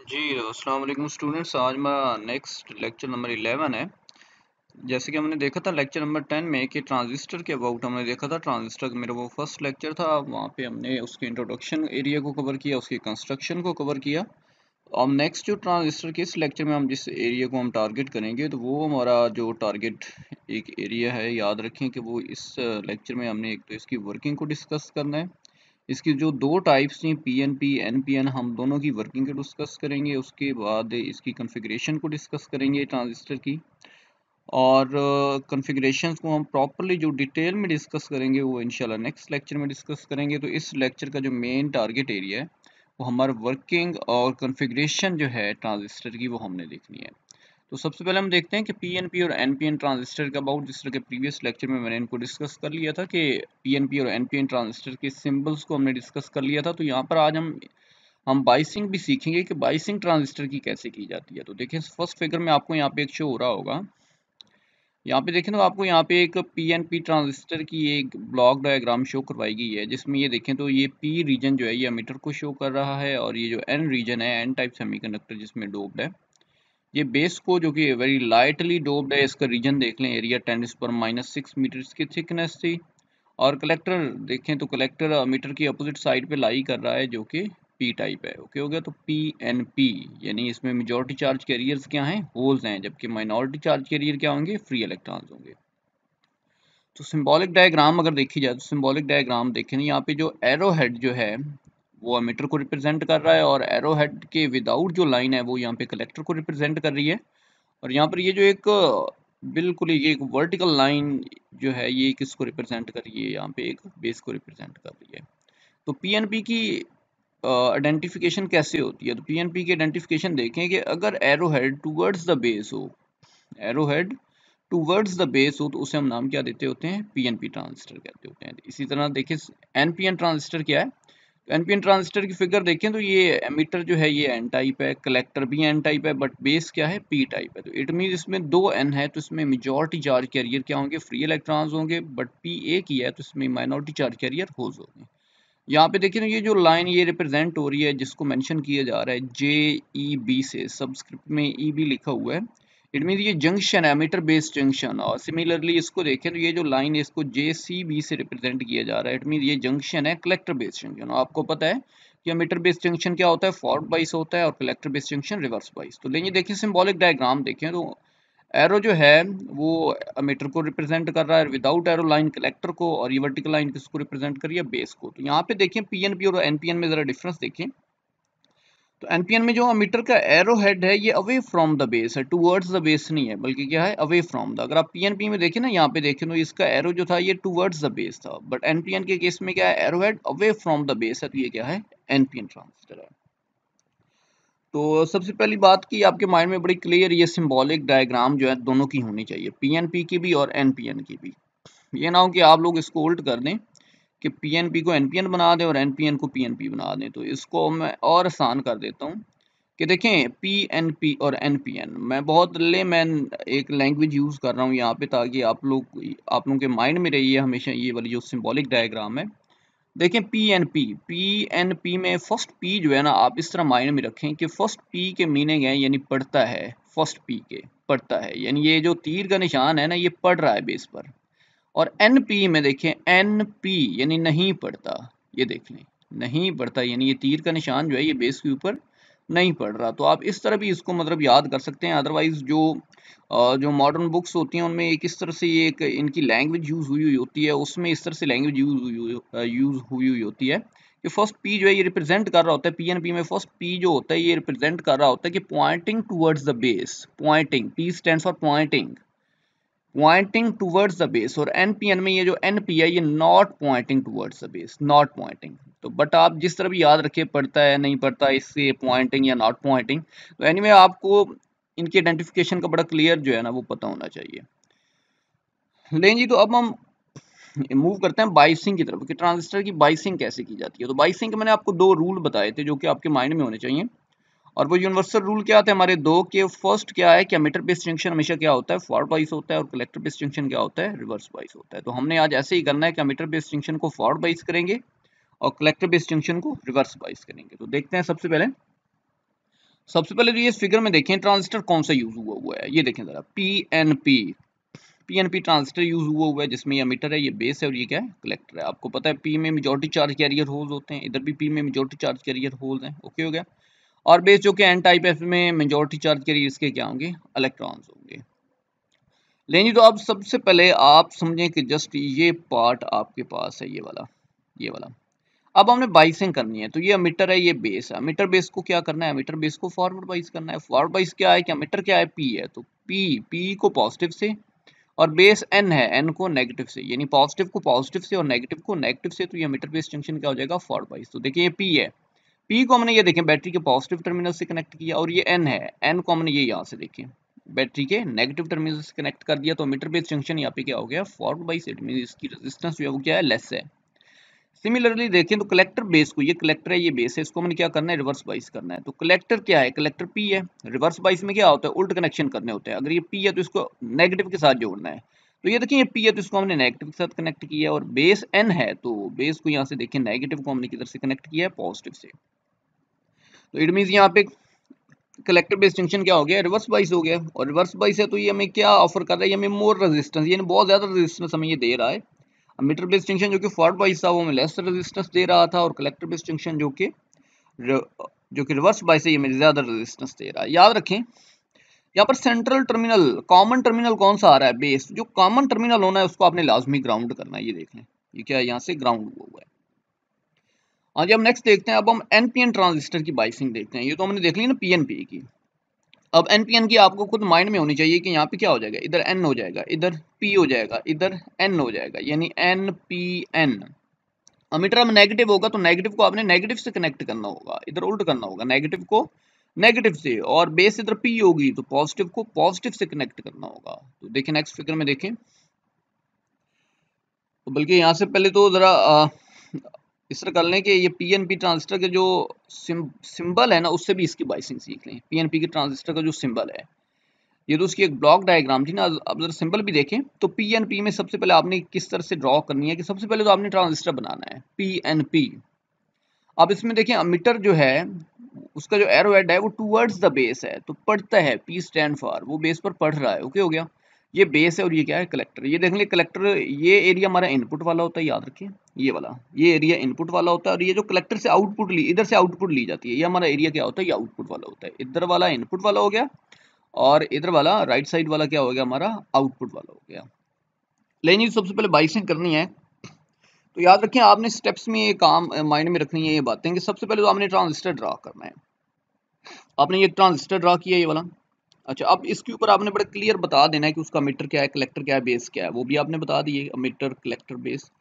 जी अस्सलाम वालेकुम स्टूडेंट्स। आज हमारा नेक्स्ट लेक्चर नंबर 11 है। जैसे कि हमने देखा था लेक्चर नंबर 10 में कि ट्रांजिस्टर के अबाउट हमने देखा था। ट्रांजिस्टर का मेरा वो फर्स्ट लेक्चर था, वहाँ पे हमने उसके इंट्रोडक्शन एरिया को कवर किया, उसके कंस्ट्रक्शन को कवर किया। अब नेक्स्ट जो ट्रांजिस्टर के इस लेक्चर में हम जिस एरिया को हम टारगेट करेंगे तो वो हमारा जो टारगेट एक एरिया है, याद रखें कि वो इस लेक्चर में हमने एक तो इसकी वर्किंग को डिस्कस करना है। इसकी जो दो टाइप्स हैं पीएनपी एनपीएन, हम दोनों की वर्किंग को डिस्कस करेंगे। उसके बाद इसकी कॉन्फ़िगरेशन को डिस्कस करेंगे ट्रांजिस्टर की, और कॉन्फ़िगरेशंस को हम प्रॉपरली जो डिटेल में डिस्कस करेंगे वो इंशाल्लाह नेक्स्ट लेक्चर में डिस्कस करेंगे। तो इस लेक्चर का जो मेन टारगेट एरिया है वो हमारा वर्किंग और कॉन्फ़िगरेशन जो है ट्रांजिस्टर की वो हमने देखनी है। तो सबसे पहले हम देखते हैं कि पीएनपी और एनपीएन ट्रांजिस्टर का अबाउट, जिस तरह के प्रीवियस लेक्चर में मैंने इनको डिस्कस कर लिया था कि पीएनपी और एनपीएन ट्रांजिस्टर के सिंबल्स को हमने डिस्कस कर लिया था। तो यहाँ पर आज हम बाइसिंग भी सीखेंगे कि बाइसिंग ट्रांजिस्टर की कैसे की जाती है। तो देखिए फर्स्ट फिगर में आपको यहाँ पे एक शो हो रहा होगा, यहाँ पे देखें तो आपको यहाँ पे एक पीएनपी ट्रांजिस्टर की एक ब्लॉक डायग्राम शो करवाई गई है, जिसमें ये देखें तो ये पी रीजन जो है ये एमिटर को शो कर रहा है, और ये जो एन रीजन है एन टाइप सेमीकंडक्टर जिसमें डोप्ड है, ये बेस को जो कि वेरी लाइटली डोप्ड है। इसका रीजन देख लें, एरिया 10⁻⁻⁶ मीटर इसकी थिकनेस थी। और कलेक्टर देखें तो कलेक्टर मीटर की अपोजिट साइड पे लाई कर रहा है जो कि पी टाइप है। ओके हो गया। तो पी एन पी यानी इसमें मेजॉरिटी चार्ज कैरियर्स क्या हैं, होल्स हैं, जबकि माइनॉरिटी चार्ज कैरियर क्या होंगे, फ्री इलेक्ट्रॉन्स होंगे। तो सिंबॉलिक डायग्राम अगर देखी जाए तो सिंबॉलिक डायग्राम देखें, यहाँ पे जो एरो हेड जो है वो एमिटर को रिप्रेजेंट कर रहा है, और एरो हेड के विदाउट जो लाइन है वो यहाँ पे कलेक्टर को रिप्रेजेंट कर रही है। और यहाँ पर ये जो एक बिल्कुल ही एक वर्टिकल लाइन जो है ये किसको रिप्रेजेंट कर रही है, यहाँ पे एक बेस को रिप्रेजेंट कर रही है। तो पीएनपी की आइडेंटिफिकेशन कैसे होती है, तो पीएनपी की आइडेंटिफिकेशन देखें कि अगर arrow head towards the base हो, arrow head towards the base हो, तो उसे हम नाम क्या देते होते हैं, पीएनपी ट्रांजिस्टर कहते होते हैं। इसी तरह देखिए एनपीएन ट्रांजिस्टर क्या है, तो एनपीएन ट्रांजिस्टर की फिगर देखें तो ये एमिटर जो है ये एन टाइप है, कलेक्टर भी एन टाइप है, बट बेस क्या है, पी टाइप है। तो इट मीन इसमें दो एन है तो इसमें मेजॉरिटी चार्ज कैरियर क्या होंगे, फ्री इलेक्ट्रॉन्स होंगे, बट पी एक ही है तो इसमें माइनॉरिटी चार्ज कैरियर होल्स होंगे। यहाँ पे देखिए ना ये जो लाइन ये रिप्रेजेंट हो रही है जिसको मेंशन किया जा रहा है जे ई बी से, सबस्क्रिप्ट में ई बी लिखा हुआ है, इट मीन ये जंक्शन है, मीटर बेस्ड जंक्शन। और सिमिलरली इसको देखें तो ये जो लाइन है इसको जे सी बी से रिप्रेजेंट किया जा रहा है, इट मीन ये जंक्शन है कलेक्टर बेस्ड जंक्शन। आपको पता है कि मीटर बेस्ड जंक्शन क्या होता है, फॉरवर्ड बाइस होता है, और collector based junction reverse bias. तो लेकिन देखिए सिंबॉलिक डायग्राम देखें तो एरो जो है वो एमिटर को रिप्रेजेंट कर रहा है, विदाउट एरो लाइन कलेक्टर को, और ये वर्टिकल लाइन किसको रिप्रेजेंट कर रही है, बेस को। तो यहाँ पे देखें पीएनपी और एनपीएन में जरा डिफरेंस देखें। तो एनपीएन में जो एमिटर का एरो हेड है ये अवे फ्रॉम द बेस है, टूवर्ड्स द बेस नहीं है, बल्कि क्या है, अवे फ्रॉम द। अगर आप पीएनपी में देखें ना, यहाँ पे देखें तो इसका एरो जो था ये टूवर्ड्स द बेस था, बट एनपीएन के केस में क्या है, arrow head away from the base है, तो ये क्या है, एनपीएन ट्रांजिस्टर है। तो सबसे पहली बात की आपके माइंड में बड़ी क्लियर ये सिंबॉलिक डायग्राम जो है दोनों की होनी चाहिए, पीएनपी की भी और एनपीएन की भी। ये ना हो कि आप लोग इसको उल्ट कर दें कि पीएनपी को एनपीएन बना दें और एनपीएन को पीएनपी बना दें। तो इसको मैं और आसान कर देता हूँ कि देखें पीएनपी और एनपीएन, मैं बहुत लेमैन एक लैंग्वेज यूज़ कर रहा हूँ यहाँ पे, ताकि आप लोगों के माइंड में रही है हमेशा ये वाली जो सिंबॉलिक डायग्राम है। देखें पीएनपी में फर्स्ट पी जो है ना, आप इस तरह माइंड में रखें कि फर्स्ट पी के मीनिंग है यानी पढ़ता है, फर्स्ट पी के पढ़ता है, यानी ये जो तीर का निशान है ना ये पढ़ रहा है बेस पर। और एनपी में देखें एनपी यानी नहीं पढ़ता, ये देख लें नहीं पढ़ता, यानी ये तीर का निशान जो है ये बेस के ऊपर नहीं पढ़ रहा। तो आप इस तरह भी इसको मतलब याद कर सकते हैं। अदरवाइज जो मॉडर्न बुक्स होती हैं उनमें एक इस तरह से ये एक इनकी लैंग्वेज यूज़ हुई हुई होती है, उसमें इस तरह से लैंग्वेज यूज़ हुई हुई होती है कि फर्स्ट पी जो है ये रिप्रेजेंट कर रहा होता है, पीएनपी में फर्स्ट पी जो होता है ये रिप्रेजेंट कर रहा होता है कि pointing towards the base, pointing, P stands for pointing, pointing towards the base. और एनपीएन में ये जो एनपी है ये not pointing towards the base, not pointing. तो बट आप जिस तरह भी याद रखिए, पढ़ता है नहीं पढ़ता, इससे पॉइंटिंग या नॉट पॉइंटिंग। तो एनीवे आपको इनकी आइडेंटिफिकेशन का बड़ा क्लियर जो है ना वो पता होना चाहिए। लेकिन जी तो अब हम मूव करते हैं बाइसिंग की तरफ कि ट्रांजिस्टर की बाइसिंग कैसे की जाती है। तो बाइसिंग के मैंने आपको दो रूल बताए थे जो कि आपके माइंड में होने चाहिए, और वो यूनिवर्सल रूल क्या थे हमारे दो के, फर्स्ट क्या है कि एमिटर बेस्ड जंक्शन हमेशा क्या होता है, फॉरवर्ड बाइस होता है, और कलेक्टर बेस्ड जंक्शन क्या होता है, रिवर्स बाइस होता है। तो हमने आज ऐसे ही करना है कि एमिटर बेस्ड जंक्शन को फॉरवर्ड बाइस करेंगे और कलेक्टर बेस्ड जंक्शन को रिवर्स बाइस करेंगे। तो देखते हैं सबसे पहले तो ये इस फिगर में देखें ट्रांजिस्टर कौन सा यूज हुआ है, ये देखें जरा, पीएनपी ट्रांजिस्टर यूज हुआ है, जिसमें ये एमिटर है, ये बेस है और ये क्या है, कलेक्टर है। आपको पता है पी में मेजॉरिटी चार्ज कैरियर होल्स होते हैं, इधर भी पी में मेजॉरिटी चार्ज कैरियर होल्स हैं, ओके हो गया। और बेस जो कि एन टाइप है, इसमें मेजॉरिटी चार्ज कैरियर इसके क्या होंगे, इलेक्ट्रॉन्स होंगे। लेकिन तो अब सबसे पहले आप समझें कि जस्ट ये पार्ट आपके पास है, ये वाला। अब हमने बाइसिंग करनी है, तो ये एमिटर है, ये बेस है। एमिटर बेस को क्या करना है, एमिटर बेस को फॉरवर्ड बाइस करना है। फॉरवर्ड बाइस क्या है, कि एमिटर क्या है, पी है, तो पी को पॉजिटिव से और बेस एन है, एन को नेगेटिव से, यानी पॉजिटिव को पॉजिटिव से और नेगेटिव को नेगेटिव से, तो ये एमिटर बेस जंक्शन क्या हो जाएगा, फॉरवर्ड बाइस। तो देखिए ये पी है, पी को हमने ये देखें बैटरी के पॉजिटिव टर्मिनल से कनेक्ट किया, और ये एन है, एन को हमने ये यहाँ से देखें बैटरी के नेगेटिव टर्मिनल से कनेक्ट कर दिया, तो एमिटर बेस जंक्शन यहाँ पे क्या हो गया, फॉरवर्ड बाइस। इट मींस इसकी रेजिस्टेंस जो है वो क्या है, लेस है। सिमिलरली देखें तो कलेक्टर बेस को, ये कलेक्टर है, ये बेस है, इसको हमने क्या करना है, रिवर्स बाइस करना है। तो कलेक्टर क्या है, कलेक्टर पी है, रिवर्स बाइस में क्या होता है, उल्ट कनेक्शन करने होते हैं। अगर ये पी है तो इसको नेगेटिव के साथ जोड़ना है, तो ये देखिए ये पी है तो इसको हमने नेगेटिव के साथ कनेक्ट किया, और बेस एन है तो बेस को यहाँ से देखिए नेगेटिव को हमने किधर से कनेक्ट किया है, पॉजिटिव से। तो इट मीन्स यहाँ पे कलेक्टर बेस जंक्शन क्या हो गया, रिवर्स बाइस हो गया। और रिवर्स बाइस है तो ये हमें क्या ऑफर कर रहा है, ये हमें मोर रेजिस्टेंस, यानी बहुत ज्यादा रेजिस्टेंस हमें ये दे रहा है। मीटर बेस जंक्शन जो कि फॉरवर्ड बाइस था वो हमें लेस रेजिस्टेंस दे रहा था, और कलेक्टर बेस जंक्शन जो कि रिवर्स बाइस है ये हमें ज्यादा रेजिस्टेंस दे रहा है। याद रखें यहाँ पर सेंट्रल टर्मिनल, कॉमन टर्मिनल कौन सा आ रहा है, बेस। जो कॉमन टर्मिनल होना है उसको आपने लाजमी ग्राउंड करना है, ये देख लें ये क्या है, यहाँ से ग्राउंड हुआ है। आज हम नेक्स्ट देखते हैं, अब हम एनपीएन ट्रांजिस्टर की बाइसिंग देखते हैं। ये तो हमने देख ली ना पीएनपी की। अब एनपीएन की आपको खुद माइंड में होनी चाहिए कि यहाँ पे क्या हो जाएगा, इधर एन हो जाएगा, इधर पी हो जाएगा, इधर एन हो जाएगा, यानी एन पी एन। अमीटर में नेगेटिव होगा तो नेगेटिव को आपने नेगेटिव से कनेक्ट करना होगा, इधर उल्ट करना होगा, नेगेटिव को नेगेटिव से, और बेस इधर पी होगी तो पॉजिटिव को पॉजिटिव से कनेक्ट करना होगा। तो देखिए नेक्स्ट फिगर में देखें, तो बल्कि यहाँ से पहले तो जरा इस तरह कर लें कि ये पीएनपी ट्रांजिस्टर के जो सिंबल है ना, उससे भी इसकी बाइसिंग सीख लें। पीएनपी के ट्रांजिस्टर का जो सिंबल है, ये तो उसकी एक ब्लॉक डायग्राम थी ना। अब जरा सिंबल भी देखें, तो पीएनपी में सबसे पहले आपने किस तरह से ड्रॉ करनी है, कि सबसे पहले तो आपने ट्रांजिस्टर बनाना है पीएनपी। अब इसमें देखें अमीटर जो है उसका जो एरो हेड है वो टूवर्ड्स द बेस है, तो पढ़ता है, पी स्टैंड फॉर, वो बेस पर पढ़ रहा है, ओके हो गया। ये बेस है और ये क्या है, कलेक्टर। ये देख लें कलेक्टर, ये एरिया हमारा इनपुट वाला होता है, याद रखिए ये वाला, ये एरिया इनपुट वाला होता है, और ये जो कलेक्टर से आउटपुट ली, इधर से आउटपुट ली जाती है, ये हमारा एरिया क्या होता है, ये आउटपुट वाला होता है। इधर वाला इनपुट वाला हो गया, और इधर वाला राइट साइड वाला क्या हो गया, हमारा आउटपुट वाला हो गया। लेकिन सबसे पहले बाइसिंग करनी है, तो याद रखें आपने स्टेप्स में ये काम माइंड में रखनी है, ये बातें, कि सबसे पहले तो आपने ट्रांजिस्टर ड्रा करना है। आपने ये ट्रांजिस्टर ड्रा किया ये वाला, अच्छा अब इसके ऊपर आपने बड़ा क्लियर बता देना है कि उसका मीटर क्या है, कलेक्टर क्या है, बेस क्या है, वो भी आपने बता दिए, मीटर कलेक्टर बेस।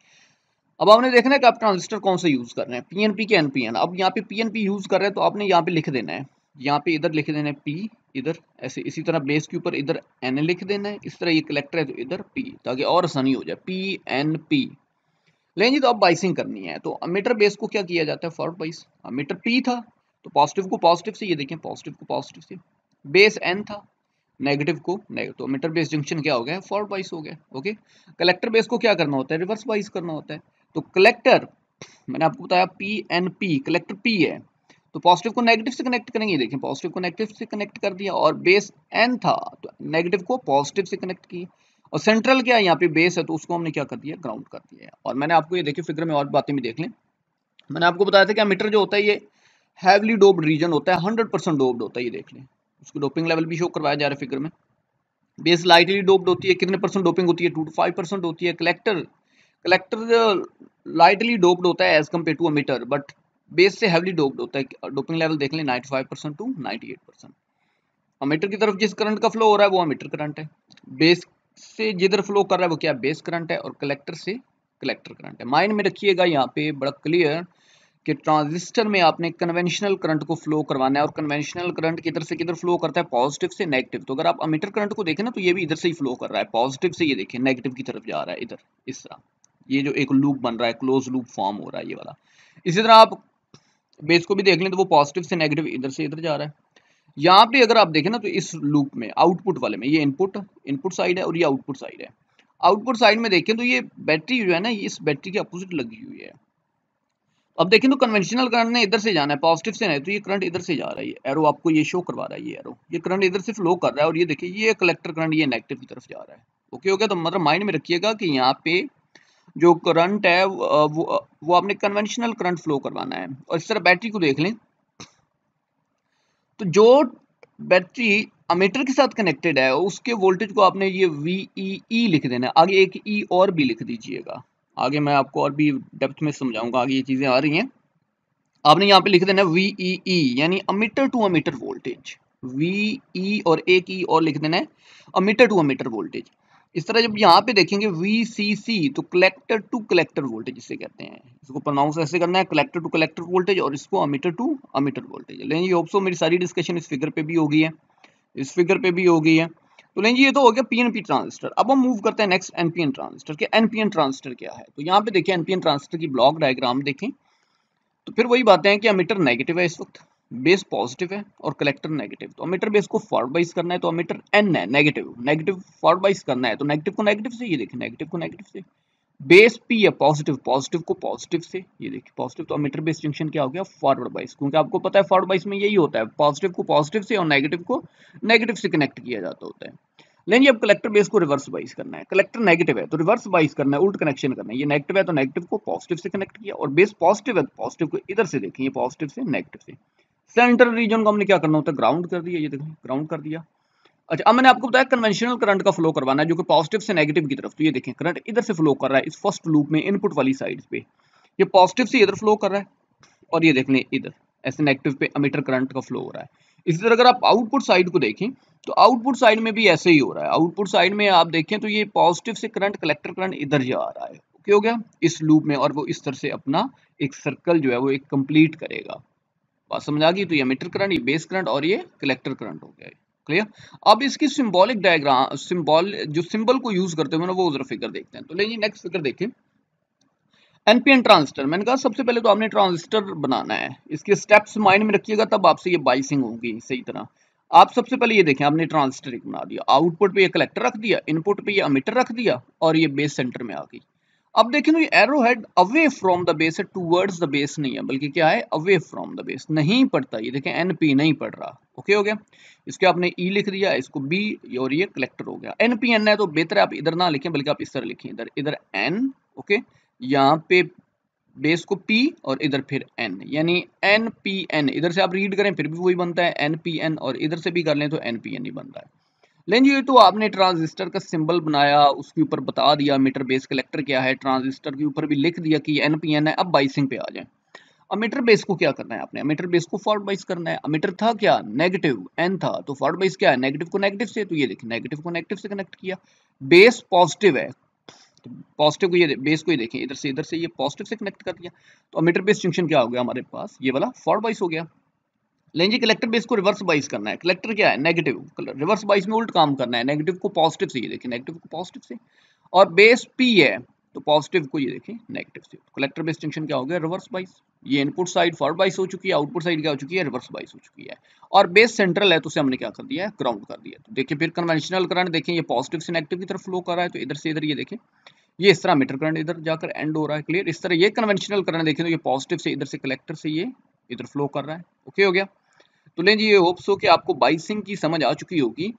अब आपने देखना है कि आप ट्रांजिस्टर कौन सा यूज कर रहे हैं, पीएनपी के एनपीएन। अब यहाँ पे पीएनपी यूज कर रहे हैं तो आपने यहाँ पे लिख देना है, यहाँ पे इधर लिख देना है पी, इधर ऐसे, इसी तरह बेस के ऊपर इधर एन लिख देना है, इस तरह ये कलेक्टर है तो इधर पी, ताकि और आसानी हो जाए, पी एन पी। लेकिन जी तो अब बाइसिंग करनी है, तो अमीटर बेस को क्या किया जाता है, फॉरवर्ड बाइस। अमीटर पी था तो पॉजिटिव को पॉजिटिव से, ये देखें पॉजिटिव को पॉजिटिव से, बेस एन था, नेगेटिव को नेगेटिव, तो मीटर बेस जंक्शन क्या हो गया, फॉरवर्ड बाइस हो गया, ओके। कलेक्टर बेस को क्या करना होता है, रिवर्स बाइस करना होता है। तो कलेक्टर मैंने आपको बताया P N P, collector P है तो पॉजिटिव को नेगेटिव से कनेक्ट करेंगे, देखें पॉजिटिव को नेगेटिव से कनेक्ट कर दिया, और बेस एन था तो नेगेटिव को पॉजिटिव से कनेक्ट किया, और सेंट्रल क्या है यहाँ पे बेस है तो उसको हमने क्या कर दिया, ग्राउंड कर दिया है। और मैंने आपको ये देखिए फिगर में और बातें भी देख लें, मैंने आपको बताया था कि मीटर जो होता है ये हैवली डोप्ड रीजन होता है, 100% डोप्ड होता है, ये देख लें उसको डोपिंग लेवल भी शो करवाया जा रहा है फिगर में। बेस लाइटली डोप्ड होती है, कितने परसेंट डोपिंग होती है, 2 to 5% होती है। कलेक्टर लाइटली डोप्ड होता है as compare to emitter, but base से हैवली डोप्ड होता है। डोपिंग लेवल देख लें 95% टू 98%। मीटर की तरफ जिस करंट का फ्लो हो रहा है वो मीटर करंट है, बेस से जिधर फ्लो कर रहा है वो क्या, बेस करंट है, और कलेक्टर से कलेक्टर करंट है। माइंड में रखिएगा यहाँ पे बड़ा क्लियर कि ट्रांजिस्टर में आपने कन्वेंशनल करंट को फ्लो करवाना है, और कन्वेंशनल करंट किधर से किधर फ्लो करता है, पॉजिटिव से नेगेटिव। तो अगर आप अमीटर करंट को देखें ना तो ये भी इधर से ही फ्लो कर रहा है, पॉजिटिव से, ये देखिए नेगेटिव की तरफ जा रहा है इधर, इस तरह ये जो एक लूप बन रहा है, क्लोज लूप फॉर्म हो रहा है ये वाला। इसी तरह आप बेस को भी देख लें तो वो पॉजिटिव से नेगेटिव इधर से इधर जा रहा है। यहाँ पे अगर आप देखें ना तो इस लूप में आउटपुट वाले में ये इनपुट साइड है और ये आउटपुट साइड है। आउटपुट साइड में देखें तो ये बैटरी जो है ना, इस बैटरी के अपोजिट लगी हुई है। अब देखें तो कन्वेंशनल करंट ने इधर से जाना है, पॉजिटिव से नहीं, तो ये करंट इधर से जा रहा है, एरो आपको ये शो करवा रहा है, ये एरो, ये करंट इधर से फ्लो कर रहा है, और ये देखिए ये कलेक्टर करंट ये नेगेटिव की तरफ जा रहा है। ओके हो गया? तो मतलब माइंड में रखिएगा कि यहाँ पे जो करंट है वो आपने कन्वेंशनल करंट फ्लो करवाना है। और इस तरह बैटरी को देख लें, तो जो बैटरी अमीटर के साथ कनेक्टेड है उसके वोल्टेज को आपने ये VEE लिख देना है, आगे एक ई और भी लिख दीजिएगा, आगे मैं आपको और भी डेप्थ में समझाऊंगा, आगे ये चीजें आ रही हैं। आपने यहाँ पे लिख देना VEE यानी emitter to emitter voltage, VE और एक ई और लिख देना है अमीटर टू अमीटर वोल्टेज। इस तरह जब यहाँ पे देखेंगे VCC तो कलेक्टर टू कलेक्टर वोल्टेज इसे कहते हैं, इसको प्रोनाउंस ऐसे करना है कलेक्टर टू कलेक्टर वोल्टेज, और इसको अमीटर टू अमीटर वोल्टेज। लेकिन ये होप सो मेरी सारी डिस्कशन इस फिगर पे भी हो गई है, इस फिगर पे भी हो गई है। तो लेकिन ये तो हो गया PNP ट्रांजिस्टर। अब हम मूव करते हैं नेक्स्ट NPN ट्रांजिस्टर के। NPN ट्रांजिस्टर क्या है? तो यहाँ पे देखिए NPN ट्रांजिस्टर की ब्लॉक डायग्राम देखें, तो फिर वही बातें हैं कि अमीटर नेगेटिव है इस वक्त, बेस पॉजिटिव है और कलेक्टर नेगेटिव। तो अमीटर बेस को फॉरवर्ड बाइस करना है, तो अमीटर N है नेगेटिव, नेगेटिव फॉरवर्ड बाइस करना है, तो नेगेटिव को नेगेटिव से, ये देखिए नेगेटिव को नेगेटिव से। बेस P है पॉजिटिव, पॉजिटिव को पॉजिटिव से, ये देखिए पॉजिटिव, तो अमीटर बेस जंक्शन क्या हो गया? फॉरवर्ड बाइस, क्योंकि आपको पता है फॉरवर्ड बाइस में यही होता है, पॉजिटिव को पॉजिटिव से और नेगेटिव को नेगेटिव से कनेक्ट किया जाता होता है। लेकिन अब कलेक्टर बेस को रिवर्स बाइस करना है, कलेक्टर नेगेटिव है तो रिवर्स बाइस करना है, उल्ट कनेक्शन करना है, ये नेगेटिव है तो नेगेटिव को पॉजिटिव से कनेक्ट किया, और बेस पॉजिटिव है तो पॉजिटिव को इधर से देखिए, ये पॉजिटिव से नेगेटिव से। सेंट्रल रीजन को हमने क्या करना होता है? ग्राउंड कर दिया, ये देखिए ग्राउंड कर दिया। अच्छा, अब मैंने आपको बताया कन्वेंशनल करंट का फ्लो करवाना है जो कि पॉजिटिव से नेगेटिव की तरफ, तो ये देखें करंट इधर से फ्लो कर रहा है इस फर्स्ट लूप में इनपुट वाली साइड पे, ये पॉजिटिव से इधर फ्लो कर रहा है, और ये देख लें इधर ऐसे नेगेटिव पे अमीटर करंट का फ्लो हो रहा है। इसी तरह अगर आप आउटपुट साइड को देखें तो आउटपुट साइड में भी ऐसे ही हो रहा है, आउटपुट साइड में आप देखें तो ये पॉजिटिव से करंट कलेक्टर करंट इधर जा रहा है, ओके हो गया इस लूप में, और वो इस तरह से अपना एक सर्कल जो है वो एक कंप्लीट करेगा। बात समझ आ गई? तो ये अमीटर करंट, ये बेस करंट और ये कलेक्टर करंट हो गया, क्लियर। अब इसकी सिंबॉलिक डायग्राम, सिंबल जो सिंबल को यूज करते हुए ना वो जरा फिगर देखते हैं। तो लेकिन नेक्स्ट फिगर देखें, NPN ट्रांजिस्टर। मैंने कहा सबसे पहले तो आपने ट्रांजिस्टर बनाना है, इसके स्टेप्स माइंड में रखिएगा तब आपसे ये बाइसिंग होगी सही तरह। आप सबसे पहले ये देखें, आपने ट्रांजिस्टर एक बना दिया, आउटपुट पे ये कलेक्टर रख दिया, इनपुट पे ये अमीटर रख दिया, और ये बेस सेंटर में आ गई। अब देखें तो ये arrow head away from the base है, टूवर्ड्स द बेस नहीं है, बल्कि क्या है? अवे फ्रॉम द बेस, नहीं पढ़ता, ये देखें NP नहीं पढ़ रहा, ओके हो गया। इसके आपने E लिख दिया, इसको B, और ये कलेक्टर हो गया। NPN है तो बेहतर है आप इधर ना लिखें, बल्कि आप इस तरह लिखें, इधर इधर N, ओके, यहाँ पे बेस को P और इधर फिर N, यानी NPN। इधर से आप रीड करें फिर भी वही बनता है NPN, और इधर से भी कर लें तो NPN ही बनता है। लेकिन ये तो आपने ट्रांजिस्टर का सिंबल बनाया, उसके ऊपर बता दिया मीटर बेस कलेक्टर क्या है, ट्रांजिस्टर के ऊपर भी लिख दिया कि NPN है। अब बाइसिंग पे आ जाए, अमीटर बेस को क्या करना है आपने? अमीटर बेस को फॉरवर्ड बाइस करना है। अमीटर था क्या? नेगेटिव, N था, तो फॉरवर्ड बाइस क्या है? नेगेटिव को नेगेटिव से, तो ये देखिए नेगेटिव को नेगेटिव से कनेक्ट किया। बेस पॉजिटिव है तो पॉजिटिव को ये बेस को ही देखें, इधर से ये पॉजिटिव से कनेक्ट कर दिया, तो अमीटर बेस जंक्शन क्या हो गया हमारे पास? ये वाला फॉरवर्ड बाइस हो गया। लेकिन कलेक्टर बेस को रिवर्स बाइस करना है, कलेक्टर क्या है? नेगेटिव, रिवर्स बाइस में उल्ट काम करना है, नेगेटिव को पॉजिटिव से, ये देखिए नेगेटिव को पॉजिटिव से, और बेस P है तो पॉजिटिव को ये देखिए नेगेटिव से, कलेक्टर बेस जंक्शन क्या हो गया? Reverse bias. ये इनपुट साइड फॉरवर्ड बाइस हो चुकी है, आउटपुट साइड क्या हो चुकी है? रिवर्स बाइस हो चुकी है। और बेस सेंट्रल है तो उसे हमने क्या कर दिया है? ग्राउंड कर दिया। तो देखिए फिर कन्वेंशनल करंट देखें, ये पॉजिटिव से नेगेटिव की तरफ फ्लो कर रहा है, तो इधर से इधर ये देखें ये इस तरह मीटर करंट इधर जाकर एंड हो रहा है, क्लियर। इस तरह ये कन्वेंशनल करंट देखें तो ये पॉजिटिव से इधर से कलेक्टर से ये इधर फ्लो कर रहा है, ओके हो गया। तो लें जी, ये होप्स हो कि आपको बाइसिंग की समझ आ चुकी होगी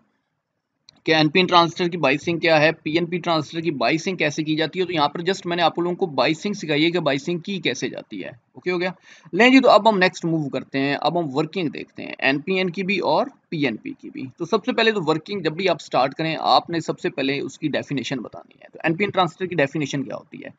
कि NPN ट्रांजिस्टर की बाइसिंग क्या है, PNP ट्रांजिस्टर की बाइसिंग कैसे की जाती है। तो यहाँ पर जस्ट मैंने आप लोगों को बाइसिंग सिखाई है कि बाइसिंग की कैसे जाती है, ओके हो गया। लें जी, तो अब हम नेक्स्ट मूव करते हैं, अब हम वर्किंग देखते हैं NPN की भी और PNP की भी। तो सबसे पहले तो वर्किंग जब भी आप स्टार्ट करें आपने सबसे पहले उसकी डेफिनेशन बतानी है। तो NPN ट्रांजिस्टर की डेफिनेशन क्या होती है?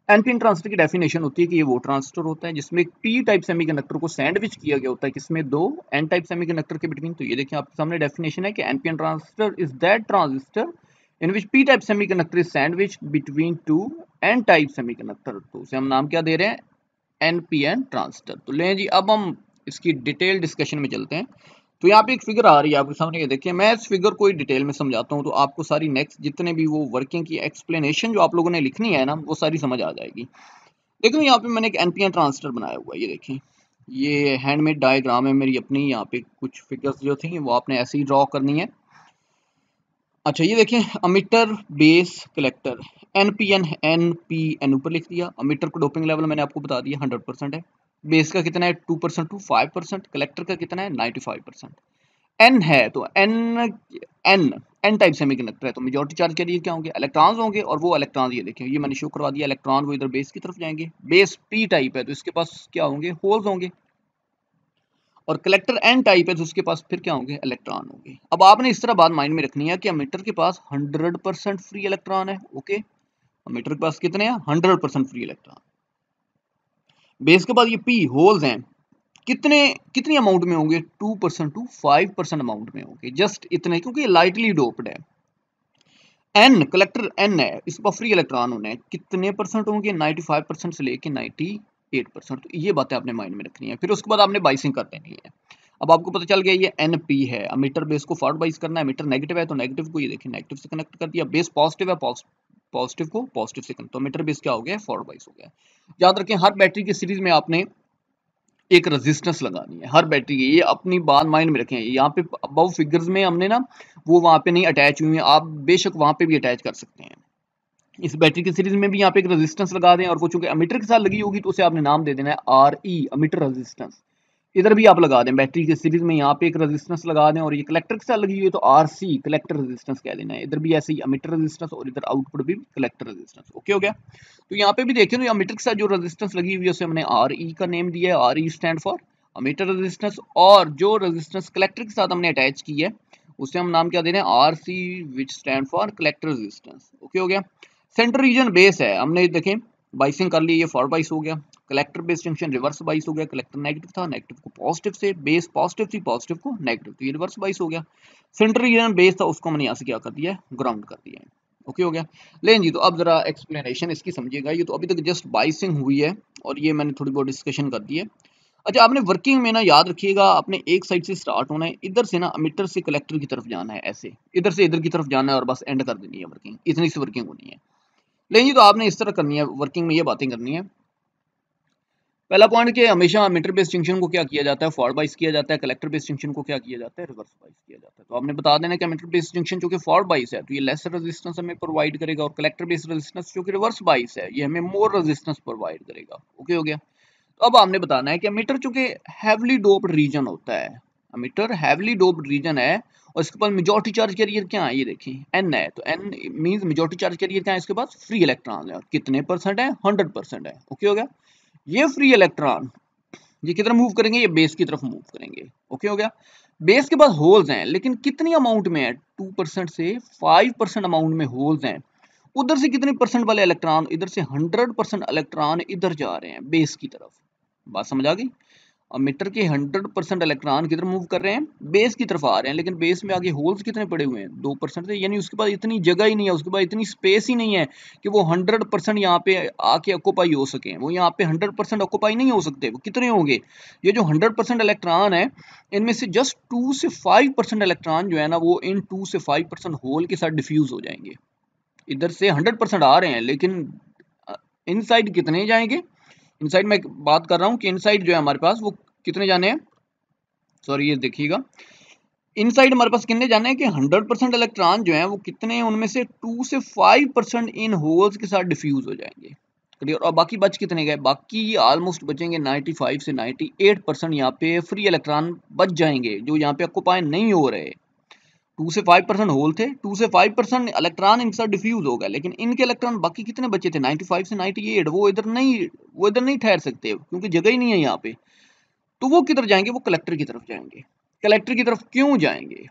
NPN ट्रांजिस्टर की डेफिनेशन होती है कि ये वो ट्रांजिस्टर होता है जिसमें P टाइप सेमीकंडक्टर को सैंडविच किया गया होता है, किसमें? दो N टाइप सेमीकंडक्टर के बिटवीन। तो ये देखिए आपके सामने डेफिनेशन है कि NPN transistor is that transistor in which P type semiconductor is sandwich between two N type semiconductor. तो उसे हम नाम क्या दे रहे हैं? NPN transistor. तो लें जी, अब हम इसकी डिटेल डिस्कशन में चलते हैं। तो यहाँ पे एक फिगर आ रही है आपके सामने, ये देखिए। मैं इस फिगर को ही डिटेल में समझाता हूँ तो आपको सारी नेक्स्ट जितने भी वो वर्किंग की एक्सप्लेनेशन जो आप लोगों ने लिखनी है ना वो सारी समझ आ जाएगी। देखो यहाँ पे मैंने एक NPN ट्रांजिस्टर बनाया हुआ है, ये देखिए ये हैंडमेड डायग्राम है मेरी अपनी। यहाँ पे कुछ फिगर्स जो थी वो आपने ऐसे ही ड्रॉ करनी है। अच्छा ये देखें, अमीटर बेस कलेक्टर, एन ऊपर लिख दिया। अमीटर को डोपिंग लेवल मैंने आपको बता दिया 100% है। बेस का कितना है 2% टू 5%। कलेक्टर का कितना है 95%। एन है तो N N N type semiconductor है तो मेजॉरिटी चार्ज कैरियर क्या होंगे, इलेक्ट्रॉन्स होंगे। और वो इलेक्ट्रॉन ये देखें, ये मैंने शो करवा दिया, इलेक्ट्रॉन वो इधर बेस की तरफ जाएंगे। बेस पी टाइप है तो इसके पास क्या होंगे, होल्स होंगे। और कलेक्टर एन टाइप है तो उसके पास फिर क्या होंगे, इलेक्ट्रॉन होंगे। अब आपने इस तरह बात माइंड में रखनी है कि अमीटर के पास 100% फ्री इलेक्ट्रॉन है। ओके, अमीटर के पास कितने हैं, 100% फ्री इलेक्ट्रॉन। बेस के बाद ये पी होल्स हैं, कितने कितनी अमाउंट में होंगे, 2% टू 5% अमाउंट में होंगे, जस्ट इतने, क्योंकि ये लाइटली डोप्ड है। एन कलेक्टर एन है, इस पर फ्री इलेक्ट्रॉन होने हैं, कितने परसेंट होंगे, 95% से लेके 98%। तो ये बातें आपने माइंड में रखनी है। फिर उसके बाद आपने बाइसिंग कर देनी है। अब आपको पता चल गया ये एन पी है, अमीटर बेस को फॉरवर्ड बाइस करना है। अमीटर नेगेटिव है तो नेगेटिव को ये देखिए नेगेटिव से कनेक्ट कर दिया, बेस पॉजिटिव है पॉजिटिव को पॉजिटिव से कनेक्ट, तो अमीटर बेस क्या हो गया, फॉरवर्ड बाइस हो गया। याद रखें हर बैटरी की सीरीज में आपने एक रेजिस्टेंस लगानी है हर बैटरी की, ये अपनी बात माइंड में रखें। यहाँ पे अबव फिगर्स में हमने ना वो वहाँ पे नहीं अटैच हुई है, आप बेशक वहाँ पे भी अटैच कर सकते हैं। इस बैटरी की सीरीज में भी यहाँ पे एक रेजिस्टेंस लगा दें, और वो चूंकि अमीटर के साथ लगी होगी तो उसे आपने नाम दे देना है आर ई, अमीटर रेजिस्टेंस। इधर भी आप लगा दें, बैटरी की सीरीज में यहाँ पे एक रेजिस्टेंस लगा दें, और ये कलेक्टर के साथ लगी हुई है तो आर सी, कलेक्टर रेजिस्टेंस कह देना है। इधर भी ऐसे ही अमीटर रेजिस्टेंस और इधर आउटपुट भी कलेक्टर रेजिस्टेंस। ओके हो गया। तो यहाँ पे भी देखें तो अमीटर के साथ जो रेजिस्टेंस लगी हुई है उसे हमने आर ई का नेम दिया है, R E stand for ammeter resistance. और जो रेजिस्टेंस कलेक्टर के साथ हमने अटैच की है उसे हम नाम क्या दे रहे हैं, R C, which stand for collector resistance. Okay हो गया। सेंटर रीजन बेस है, हमने देखें बाइसिंग कर ली, ये फॉरवर्ड बाइस हो गया। कलेक्टर बेस जंक्शन रिवर्स बाइस हो गया, कलेक्टर नेगेटिव था, नेगेटिव को पॉजिटिव से, बेस पॉजिटिव थी, पॉजिटिव को नेगेटिव, तो ये रिवर्स बाइस हो गया। सेंटर रीजन बेस था उसको हमने यहाँ से क्या कर दिया है, ग्राउंड कर दिया है। ओके हो गया। लेकिन जी तो अब जरा एक्सप्लेनेशन इसकी समझिएगा। ये तो अभी तक जस्ट बाइसिंग हुई है और ये मैंने थोड़ी बहुत डिस्कशन कर दी है। अच्छा आपने वर्किंग में ना याद रखिएगा, आपने एक साइड से स्टार्ट होना है, इधर से ना अमीटर से कलेक्टर की तरफ जाना है, ऐसे इधर से इधर की तरफ जाना है और बस एंड कर देनी है वर्किंग, इतनी सी वर्किंग होनी है। लेकिन तो आपने इस तरह करनी है वर्किंग में, ये बातें करनी है। पहला पॉइंट कि हमेशा मीटर बेस जंक्शन को क्या किया जाता है, फॉरवर्ड बाइस किया जाता है। कलेक्टर बेस जंक्शन को क्या किया जाता है, रिवर्स बाइस किया जाता है। तो आपने बता देना कि मीटर बेस जंक्शन जो कि फॉरवर्ड बाइस है तो ये लेस रेजिस्टेंस हमें प्रोवाइड करेगा, और कलेक्टर बेस रेजिस्टेंस जो कि रिवर्स बाइस है ये हमें मोर रेजिस्टेंस प्रोवाइड करेगा। ओके हो गया। तो अब आपने बताना है कि मीटर चूंकि हैवली डोप्ड रीजन होता है, मीटर हैवली डोप्ड रीजन है और इसके पास मेजॉरिटी चार्ज कैरियर क्या है, ये देखिए एन है, तो N means majority charge carrier क्या है, इसके पास फ्री इलेक्ट्रॉन है। और कितने परसेंट है, 100% है। ओके हो गया। ये फ्री इलेक्ट्रॉन ये किधर मूव करेंगे, ये बेस की तरफ मूव करेंगे। ओके हो गया। बेस के पास होल्स हैं, लेकिन कितनी अमाउंट में है, 2% से 5% अमाउंट में होल्स हैं। उधर से कितने परसेंट वाले इलेक्ट्रॉन, इधर से 100% इलेक्ट्रॉन इधर जा रहे हैं बेस की तरफ। बात समझ आ गई। मीटर के 100% इलेक्ट्रॉन किधर मूव कर रहे हैं, बेस की तरफ आ रहे हैं, लेकिन बेस में आगे होल्स कितने पड़े हुए हैं, 2% से, यानी उसके पास इतनी जगह ही नहीं है, उसके पास इतनी स्पेस ही नहीं है कि वो 100% यहाँ पे आके ऑक्यूपाई हो सके। वो यहाँ पे 100% ऑक्यूपाई नहीं हो सकते। वो कितने होंगे, ये जो 100% इलेक्ट्रॉन है इनमें से जस्ट 2 से 5% इलेक्ट्रॉन जो है ना वो इन 2 से 5% होल के साथ डिफ्यूज हो जाएंगे। इधर से 100% आ रहे हैं, लेकिन इनसाइड कितने जाएंगे, इनसाइड में बात कर रहा हूँ कि इनसाइड जो है हमारे पास वो कितने जाने हैं, सॉरी ये देखिएगा, इनसाइड हमारे पास कितने जाने हैं कि 100% इलेक्ट्रॉन जो है वो कितने, उनमें से 2 से 5% इन होल्स के साथ डिफ्यूज हो जाएंगे। क्लियर। और बाकी बच कितने गए, बाकी ऑलमोस्ट बचेंगे 95 से 98% यहाँ पे फ्री इलेक्ट्रॉन बच जाएंगे, जो यहाँ पे ऑक्यूपाई नहीं हो रहे। 2 से 5% होल थे, 2 से 5% इलेक्ट्रॉन इनके साथ डिफ्यूज हो गए, लेकिन इनके इलेक्ट्रॉन बाकी कितने बचे थे, 95 से 98, वो इधर नहीं ठहर सकते क्योंकि जगह ही नहीं है यहाँ पे। तो वो किधर जाएंगे, वो कलेक्टर की तरफ जाएंगे। कलेक्टर की तरफ क्यों जाएंगे,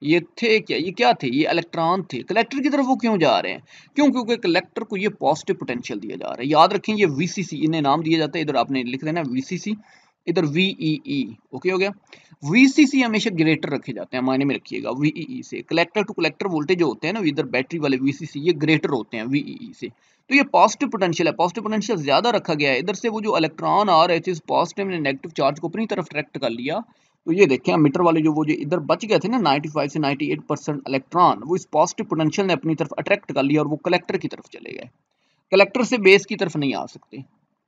ये थे क्या, ये क्या थे, ये इलेक्ट्रॉन थे। कलेक्टर की तरफ वो क्यों जा रहे हैं, क्यों, क्योंकि कलेक्टर को ये पॉजिटिव पोटेंशियल दिया जा रहा है। याद रखें ये वीसीसी इन्हें नाम दिया जाता है, इधर आपने लिख देना वीसीसी, इधर वीईई। ओके हो गया। वीसीसी हमेशा ग्रेटर रखे जाते हैं, मायने में रखिएगा वीईई से। कलेक्टर टू कलेक्टर वोल्टेज जो होते हैं ना इधर बैटरी वाले वीसीसी ये ग्रेटर होते हैं वीईई से। तो ये पॉजिटिव पोटेंशियल है, पॉजिटिव पोटेंशियल ज्यादा रखा गया है। इधर से वो जो इलेक्ट्रॉन आ रहे थे इस पॉजिटिव ने नेगेटिव चार्ज को अपनी तरफ अट्रैक्ट कर लिया। तो ये देखें मीटर वाले जो वो जो इधर बच गए थे ना 95 से 98% इलेक्ट्रॉन, वो इस पॉजिटिव पोटेंशियल ने अपनी तरफ अट्रैक्ट कर लिया और वो कलेक्टर की तरफ चले गए। कलेक्टर से बेस की तरफ नहीं आ सकते।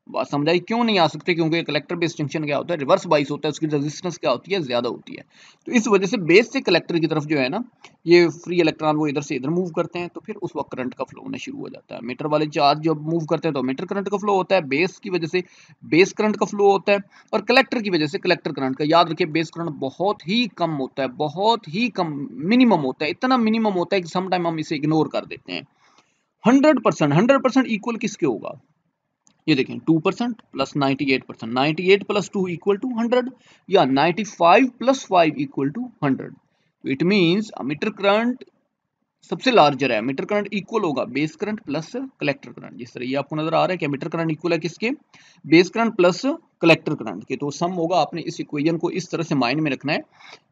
बात समझ आई? क्यों नहीं आ सकते? क्योंकि कलेक्टर बेस जंक्शन क्या होता है, रिवर्स बाइस होता है, उसकी रेजिस्टेंस क्या होती है, ज्यादा होती है। तो इस वजह से बेस से कलेक्टर की तरफ जो है ना, ये फ्री इलेक्ट्रॉन वो इधर से इधर मूव करते हैं, तो फिर उस वक्त करंट का फ्लो होना शुरू हो जाता है। मीटर वाले चार्ज जब मूव करते हैं तो मीटर करंट का फ्लो होता है, बेस की वजह से बेस करंट का फ्लो होता है, और कलेक्टर की वजह से कलेक्टर करंट का। याद रखिए बेस करंट बहुत ही कम होता है, बहुत ही कम, मिनिमम होता है, इतना मिनिमम होता है कि समटाइम हम इसे इग्नोर कर देते हैं। 100% इक्वल किसके होगा? ये देखें 2% प्लस 98%, 98 प्लस 2 इक्वल टू 100, या 95 प्लस 5 इक्वल टू 100। तो इट मींस अमीटर करंट सबसे लार्जर है, मीटर करंट इक्वल होगा base current plus collector current. जिस तरह ये आपको नजर आ रहा है कि मीटर करंट इक्वल है किसके, base current plus collector current के। तो सम होगा, आपने इस इक्वेशन को इस तरह से माइंड में रखना है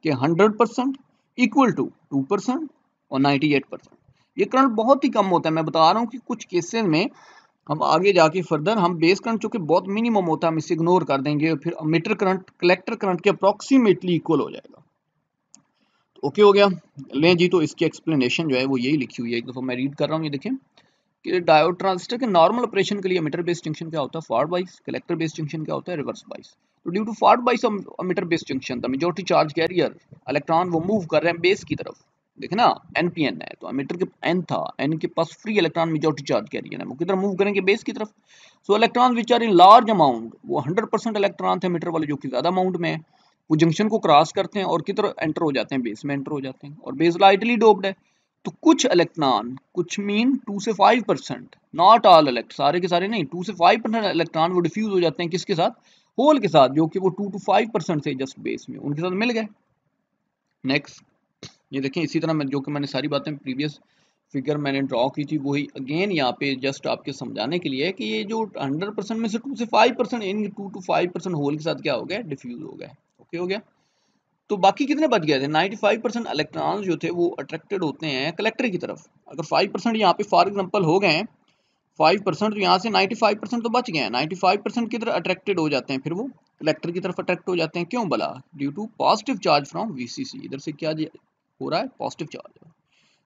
कि 100% इक्वल टू 2% और 98%। ये करंट बहुत ही कम होता है, मैं बता रहा हूँ कि कुछ केसेस में हम आगे जाके फर्दर हम बेस करंट चूंकि बहुत मिनिमम होता है हम इसे इग्नोर कर देंगे, और फिर मीटर करंट कलेक्टर करंट के अप्रोक्सीमेटली इक्वल हो जाएगा। तो ओके हो गया। लें जी, तो इसकी एक्सप्लेनेशन जो है वो यही लिखी हुई है, एक दफा मैं रीड कर रहा हूँ। ये देखें कि डायोड ट्रांजिस्टर के नॉर्मल ऑपरेशन के लिए मीटर बेस जंक्शन क्या होता है, फॉरवर्ड बाइस। कलेक्टर बेस जंक्शन क्या होता है, रिवर्स बाइस। तो due to forward bias emitter base junction the majority charge carrier electron वो मूव कर रहे हैं बेस की तरफ। देखे ना, NPN है तो एमिटर के N था, N के पास free electron majority charge carrier है, वो किधर मूव करेंगे, बेस की तरफ। So electron which are in large amount, वो 100% इलेक्ट्रॉन थे मीटर वाले जो कि ज्यादा अमाउंट में है, वो जंक्शन को क्रॉस करते हैं और किधर एंटर हो जाते हैं, बेस में एंटर हो जाते हैं, और बेस लाइटली डोप्ड है। तो कुछ इलेक्ट्रॉन, कुछ मीन 2 से 5%, नॉट ऑल इलेक्ट्रॉन, सारे के सारे नहीं, 2 से 5% इलेक्ट्रॉन वो डिफ्यूज हो जाते हैं किसके साथ, होल के साथ, जो कि वो 2 to 5% से जस्ट बेस में उनके साथ मिल गए। नेक्स्ट ये देखें, इसी तरह मैं जो कि मैंने सारी बातें प्रीवियस फिगर मैंने ड्रॉ की थी वही अगेन यहाँ पे जस्ट आपके समझाने के लिए है कि ये जो 100% में से 2 से 5%, इन 2 to 5% होल के साथ क्या हो गया, डिफ्यूज हो गया। ओके हो गया। तो बाकी कितने बच गए थे, 95% इलेक्ट्रॉन्स जो थे वो अट्रैक्टेड होते हैं कलेक्टर की तरफ। अगर 5% यहाँ पे फॉर एग्जांपल हो गए हैं 5%, तो यहाँ से 95% तो बच गए हैं। 95% किधर अट्रैक्टेड हो जाते हैं, फिर वो कलेक्टर की तरफ अट्रैक्ट हो जाते हैं। क्यों भला, due to positive charge from VCC। इधर से क्या हो रहा है, पॉजिटिव चार्ज।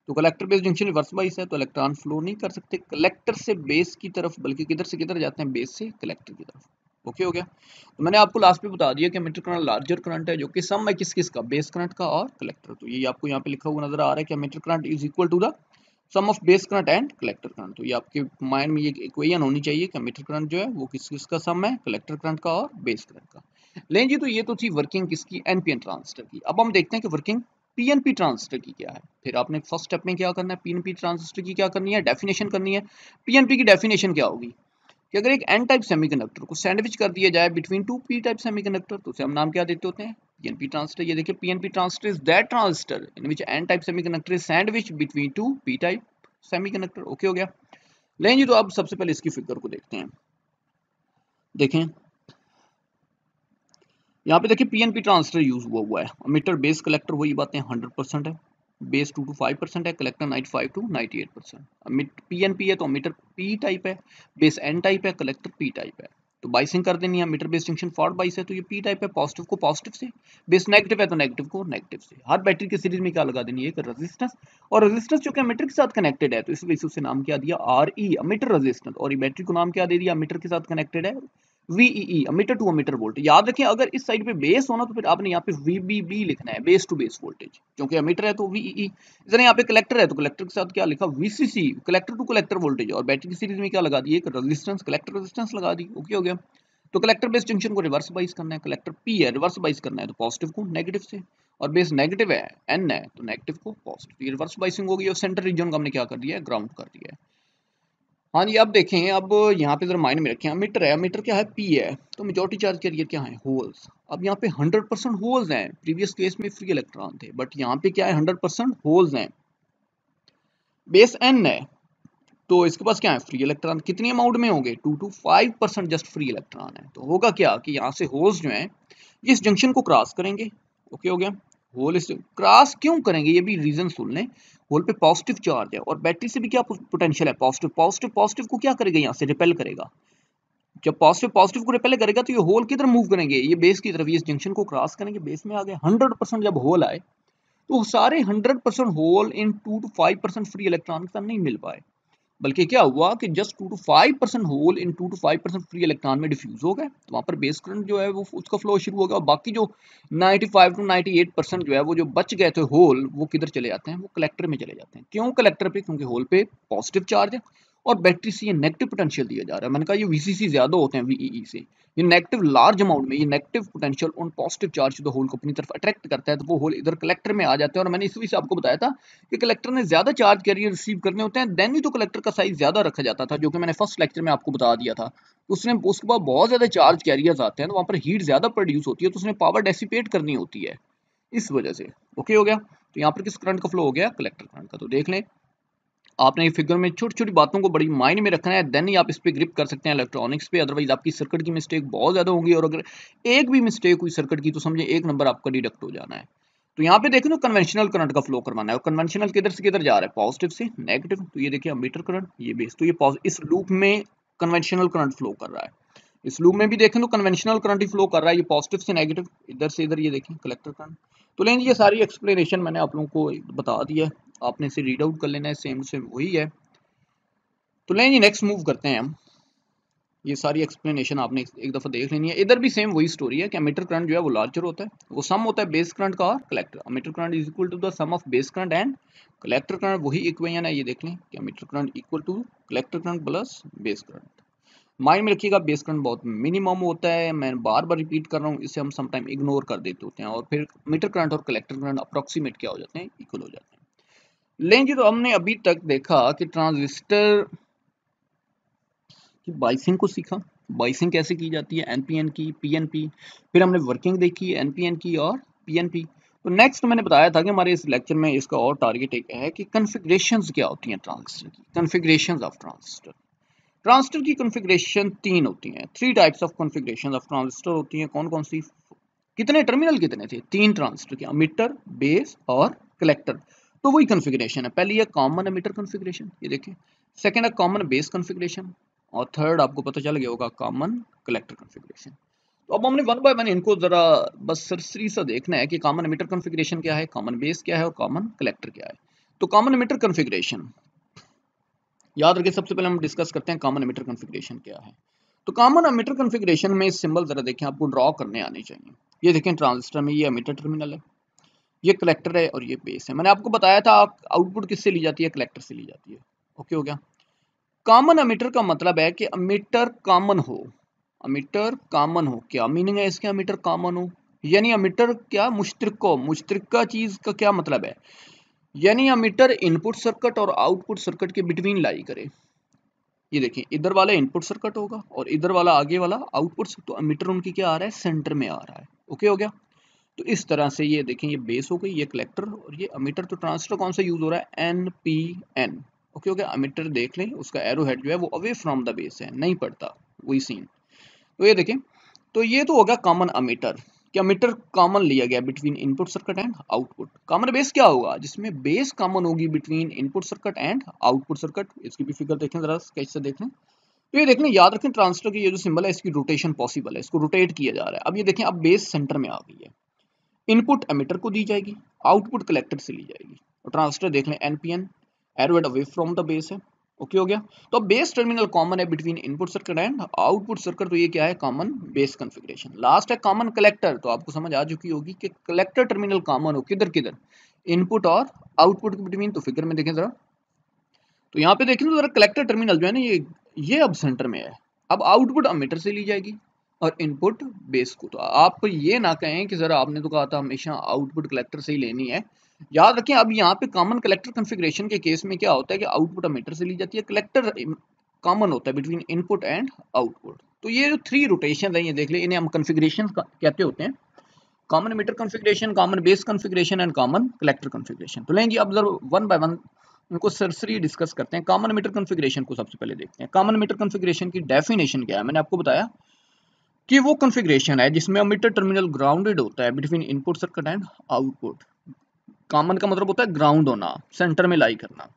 तो collector base junction reverse bias है, तो इलेक्ट्रॉन फ्लो नहीं कर सकते कलेक्टर से बेस की तरफ, बल्कि किधर से किधर जाते हैं, बेस से कलेक्टर की तरफ। ओके हो गया। तो मैंने आपको लास्ट पे बता दिया कि मीटर करंट लार्जर करंट है, जो कि सम है किस किस का, बेस करंट का और कलेक्टर। तो ये आपको यहाँ पे लिखा हुआ नजर आ रहा है कि emitter current is equal to the sum of base current and collector current. तो ये आपके माइंड में ये इक्वेशन होनी चाहिए कि मीटर करंट जो है वो किस किस का सम है, कलेक्टर करंट का और बेस करंट का। लें जी, तो ये तो थी वर्किंग किसकी, NPN ट्रांजिस्टर की। अब हम देखते हैं कि वर्किंग PNP ट्रांजिस्टर की क्या है। फिर आपने फर्स्ट स्टेप में क्या करना है, PNP ट्रांजिस्टर की क्या करनी है, डेफिनेशन करनी है। PNP की डेफिनेशन क्या होगी कि अगर एक N टाइप सेमीकंडक्टर को सैंडविच कर दिया जाए बिटवीन 2 P टाइप सेमीकंडक्टर, तो उसे हम नाम क्या देते होते हैं, PNP ट्रांजिस्टर। ये देखिए PNP transistor is that transistor in which N type semiconductor is sandwich between 2 P type semiconductor. Okay हो गया। लें जी, तो अब सबसे पहले इसकी फिगर को देखते हैं। देखें यहाँ पे देखिए PNP ट्रांजिस्टर यूज हुआ है, मीटर बेस कलेक्टर वही बातें 100% है, बेस 2 to 5% है, कलेक्टर 95 to 98%। PNP है तो मीटर P टाइप है, बेस N टाइप है, कलेक्टर P टाइप है। तो बाइसिंग कर देनी है, मीटर बेस जंक्शन फॉरवर्ड बाइस है तो ये P टाइप है, पॉजिटिव को पॉजिटिव से, बेस नेगेटिव है तो नेगेटिव को नेगेटिव से। हर बैटरी के सीरीज में क्या लगा देनी है, एक रेजिस्टेंस, और रेजिस्टेंस जो कि मीटर के साथ कनेक्टेड है तो इस वजह से उसे नाम क्या दिया, RE मीटर रेजिस्टेंस, और ये बैटरी को नाम क्या दे दिया, मीटर के साथ कनेक्टेड है, VEE emitter to emitter voltage. याद रखें अगर इस साइड पे बेस होना तो फिर आपने यहाँ पे VBB लिखना है, बेस टू बेस वोल्टेज, क्योंकि अमीटर है तो VEE। इधर यहाँ पे कलेक्टर है तो कलेक्टर के साथ क्या लिखा, VCC collector to collector voltage, और बैटरी की सीरीज में क्या लगा दी, एक रेजिस्टेंस, कलेक्टर रेजिस्टेंस लगा दी। ओके हो गया। तो कलेक्टर बेस जंक्शन को रिवर्स बाइस करना है, कलेक्टर P है, रिवर्स बाइस करना है तो पॉजिटिव को नेगेटिव से, और बेस नेगेटिव है N है तो नेगेटिव को पॉजिटिव। ये रिवर्स बाइसिंग होगी, और सेंटर रीजन को हमने क्या कर दिया है, ग्राउंड कर दिया है। हाँ जी, अब देखें, अब यहाँ पे जरा माइंड में रखें, मीटर है, मीटर क्या है, P है, तो मेजॉरिटी चार्ज कैरियर क्या है, होल्स। अब यहाँ पे 100% होल्स हैं, प्रीवियस केस में फ्री इलेक्ट्रॉन थे, बट यहाँ पे क्या है, 100% होल्स हैं। बेस N है तो इसके पास क्या है, फ्री इलेक्ट्रॉन। कितनी अमाउंट में होंगे, 2 to 5% जस्ट फ्री इलेक्ट्रॉन है। तो होगा क्या कि यहाँ से होल्स जो हैं इस जंक्शन को क्रॉस करेंगे। ओके हो गया। होल इस क्रॉस क्यों करेंगे, ये भी रीजन सुन लें। होल पे पॉजिटिव चार्ज है, और बैटरी से भी क्या पोटेंशियल है, पॉजिटिव। पॉजिटिव पॉजिटिव को क्या करेगा, यहाँ से रिपेल करेगा। जब पॉजिटिव पॉजिटिव को रिपेल करेगा तो ये होल किधर मूव करेंगे, ये बेस की तरफ, ये इस जंक्शन को क्रॉस करेंगे, बेस में आ गए। 100% जब होल आए तो सारे 100% hole in 2 to 5% free electron के साथ नहीं मिल पाए, बल्कि क्या हुआ कि just 2 to 5% hole in 2 to 5% free electron में डिफ्यूज हो गए, तो वहां पर बेस करंट जो है वो उसका फ्लो शुरू हो गया। बाकी जो 95 to 98% जो है वो जो बच गए थे होल, वो किधर चले जाते हैं, वो कलेक्टर में चले जाते हैं। क्यों कलेक्टर पे? क्योंकि होल पे पॉजिटिव चार्ज है और बैटरी से ये नेगेटिव पोटेंशियल दिया जा रहा है। मैंने कहा ये वीसीसी ज्यादा होते हैं वीईई से, ये नेगेटिव लार्ज अमाउंट में, ये negative potential on positive charge the hole को अपनी तरफ अट्रैक्ट करता है, तो वो होल इधर कलेक्टर में आ जाते हैं। और मैंने इसी से आपको बताया था कि कलेक्टर ने ज्यादा चार्ज कैरियर रिसीव करने होते हैं, देन ही तो कलेक्टर का साइज ज्यादा रखा जाता था, जो कि मैंने फर्स्ट लेक्चर में आपको बता दिया था। उसने उसके बाद बहुत ज्यादा चार्ज कैरियर्स आते हैं, तो वहां पर हीट ज्यादा प्रोड्यूस होती है, तो उसने पावर डेसिपेट करनी होती है, इस वजह से। ओके हो गया। तो यहाँ पर किस करंट का फ्लो हो गया? कलेक्टर करंट का। तो देख लें, आपने ये फिगर में छोटी छोटी बातों को बड़ी माइंड में रखना है, देन ही आप इस पे ग्रिप कर सकते हैं इलेक्ट्रॉनिक्स पे। अदरवाइज आपकी सर्किट की मिस्टेक बहुत ज्यादा होंगी, और अगर एक भी मिस्टेक हुई सर्किट की, तो समझे 1 नंबर आपका डिडक्ट हो जाना है। तो यहाँ पे देखें, तो कन्वेंशनल करंट का फ्लो करवाना है, और कन्वेंशनल किधर से किधर जा रहा है? पॉजिटिव से नेगेटिव। तो ये देखिए अमीटर करंट, ये बेस, तो ये इस लूप में कन्वेंशनल करंट फ्लो कर रहा है। इस लूप में भी देखें तो कन्वेंशनल करंट ही फ्लो कर रहा है, ये पॉजिटिव से नेगेटिव, इधर से इधर, ये देखें कलेक्टर करंट। तो लेंगे, ये सारी एक्सप्लेनेशन मैंने आप लोगों को बता दी है, आपने इसे रीड आउट कर लेना है, सेम सेम वही है। तो लें जी, नेक्स्ट मूव करते हैं हम। ये सारी एक्सप्लेनेशन आपने एक दफा देख लेनी है। इधर भी सेम वही स्टोरी है कि अमीटर करंट जो है वो लार्जर होता है, वो सम होता है बेस करंट का और collector. Emitter current is equal to the sum of base current and collector current, वही इक्वेशन है। ये देख लें कि emitter current equal to collector current plus base current. Mind में रखिएगा, बेस करंट बहुत मिनिमम होता है, मैं बार बार रिपीट कर रहा हूँ, इसे हम समटाइम इग्नोर कर देते होते हैं, और फिर मीटर करंट और कलेक्टर करंट अप्रोक्सीमेट क्या हो जाते हैं? इक्वल हो जाते हैं। लेंगे, तो हमने अभी तक देखा कि ट्रांजिस्टर कि बाइसिंग को सीखा, बाइसिंग कैसे की जाती है, एनपीएन की, पीएनपी, फिर हमने वर्किंग देखी है एनपीएन की और पीएनपी। तो नेक्स्ट मैंने बताया था कि हमारे इस लेक्चर में इसका और टारगेट एक है कि कॉन्फ़िगरेशंस क्या होती हैं ट्रांजिस्टर की, कॉन्फ़िगरेशंस ऑफ ट्रांजिस्टर। ट्रांजिस्टर की कॉन्फ़िगरेशन 3 होती हैं, 3 types of configuration of transistor होती हैं। कौन कौन सी? कितने टर्मिनल कितने थे? 3 ट्रांजिस्टर के, अमीटर, बेस और कलेक्टर। तो वही कॉन्फ़िगरेशन है। पहली है कॉमन अमीटर कॉन्फ़िगरेशन, ये देखें। सेकंड है कॉमन बेस कॉन्फ़िगरेशन, और थर्ड आपको पता चल गया होगा कॉमन कलेक्टर कॉन्फ़िगरेशन। तो अब हमने वन बाय वन इनको जरा बस सरसरी सा देखना है कि कॉमन एमिटर कॉन्फ़िगरेशन क्या है, कॉमन बेस क्या है और कॉमन कलेक्टर क्या है। तो कॉमन एमिटर कॉन्फ़िगरेशन याद रखिए, सबसे पहले हम डिस्कस करते हैं कॉमन एमिटर कॉन्फ़िगरेशन क्या है। तो कॉमन एमिटर कॉन्फ़िगरेशन में सिंबल जरा देखें, आपको ड्रॉ करने आने चाहिए। ये देखें ट्रांजिस्टर में, ये एमिटर टर्मिनल है, ये कलेक्टर है और ये बेस है। मैंने आपको बताया था आउटपुट किससे ली जाती है? कलेक्टर से ली जाती है। ओके हो गया। कॉमन अमीटर का मतलब है कि अमीटर कॉमन हो, अमीटर कॉमन हो। क्या मीनिंग है इसके? अमीटर कॉमन हो यानी अमीटर क्या? मुश्तरक हो। मुश्तरका चीज का क्या मतलब है? यानी अमीटर इनपुट सर्किट और आउटपुट सर्किट के बिटवीन लाई करे। ये देखिए, इधर वाला इनपुट सर्किट होगा और इधर वाला आगे वाला आउटपुट। तो अमीटर उनकी क्या आ रहा है? सेंटर में आ रहा है। ओके हो गया। तो इस तरह से ये देखें, ये बेस हो गई, ये कलेक्टर और ये अमीटर। तो ट्रांजिस्टर कौन सा यूज हो रहा है? एनपीएन। ओके हो गया। अमीटर देख लें, उसका एरो हेड जो है वो अवे फ्रॉम द बेस है, नहीं पड़ता, वही सीन। तो ये देखें, तो ये तो हो गया कॉमन अमीटर, कि अमीटर कॉमन लिया गया between input circuit and output. Common base क्या होगा? जिसमें बेस कॉमन होगी between input circuit and output circuit. इसकी भी फिगर देखें जरा, स्केच से देख लें। तो ये देखें, याद रखें ट्रांजिस्टर की ये जो सिंबल है, इसकी रोटेशन पॉसिबल है, इसको रोटेट किया जा रहा है। अब ये देखें, अब बेस सेंटर में आ गई है, इनपुट एमिटर को दी जाएगी, आउटपुट कलेक्टर से ली जाएगी। और ट्रांजिस्टर देख लें, NPN, arrow head away from the base है। ओके हो गया। तो अब बेस टर्मिनल कॉमन है between input circuit and output circuit, तो ये क्या है? Common base configuration. लास्ट है कॉमन कलेक्टर। तो आपको समझ आ चुकी होगी कि कलेक्टर टर्मिनल कॉमन हो किधर किधर? इनपुट और आउटपुट के बिटवीन। तो फिगर में देखें जरा, तो यहाँ पे देखें तो जरा कलेक्टर टर्मिनल जो है ना, ये अब सेंटर में है। अब आउटपुट अमीटर से ली जाएगी और इनपुट बेस को। तो आप ये ना कहें कि जरा आपने तो कहा था हमेशा आउटपुट कलेक्टर से ही लेनी है। याद रखें, अब यहाँ पे कॉमन कलेक्टर कॉन्फ़िगरेशन के केस में क्या होता है कि आउटपुट अमीटर से ली जाती है, कलेक्टर कॉमन होता है बिटवीन इनपुट एंड आउटपुट। तो ये जो 3 रोटेशन है, ये देख ले, इन्हें हम कॉन्फ़िगरेशन कहते होते हैं। Common emitter configuration, common base configuration and common collector configuration. तो लेंगे अब जरा वन बाय वन उनको सरसरी डिस्कस करते हैं। कॉमन एमिटर कॉन्फ़िगरेशन को सबसे पहले देखते हैं। कॉमन एमिटर कॉन्फ़िगरेशन की डेफिनेशन क्या है? मैंने आपको बताया कि वो कॉन्फ़िगरेशन है जिसमें एमिटर टर्मिनल ग्राउंडेड होता है between input circuit and output. Common का मतलब होता है ग्राउंड होना, सेंटर में लाई करना।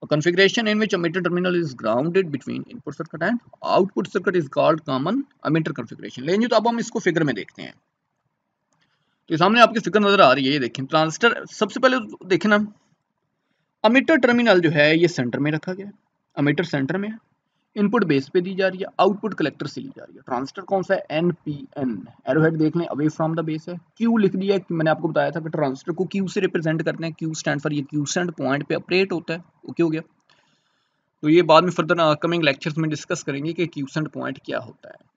Configuration in which emitter terminal is grounded between input circuit and output circuit is called common emitter configuration. लेंगे तो अब हम इसको फिगर में देखते हैं। तो सामने आपकी फिगर नजर आ रही है, ये देखें ट्रांजिस्टर। सबसे पहले देखें ना, अमीटर टर्मिनल जो है ये सेंटर में रखा गया है, अमीटर सेंटर में है, इनपुट बेस पे दी जा रही है, आउटपुट कलेक्टर से ली जा रही है। ट्रांजिस्टर कौन सा है? एनपीएन, एरोहेड देख लें, अवे फ्रॉम द बेस है। क्यू लिख दिया है, मैंने आपको बताया था कि ट्रांजिस्टर को क्यू से रिप्रेजेंट करते हैं, क्यू स्टैंड फॉर, ये क्यूसेंट पॉइंट पे ऑपरेट होता है। ओके हो गया। तो ये बाद में फर्दर अपकमिंग लेक्चर्स में डिस्कस करेंगे कि क्यूसेंट पॉइंट क्या होता है।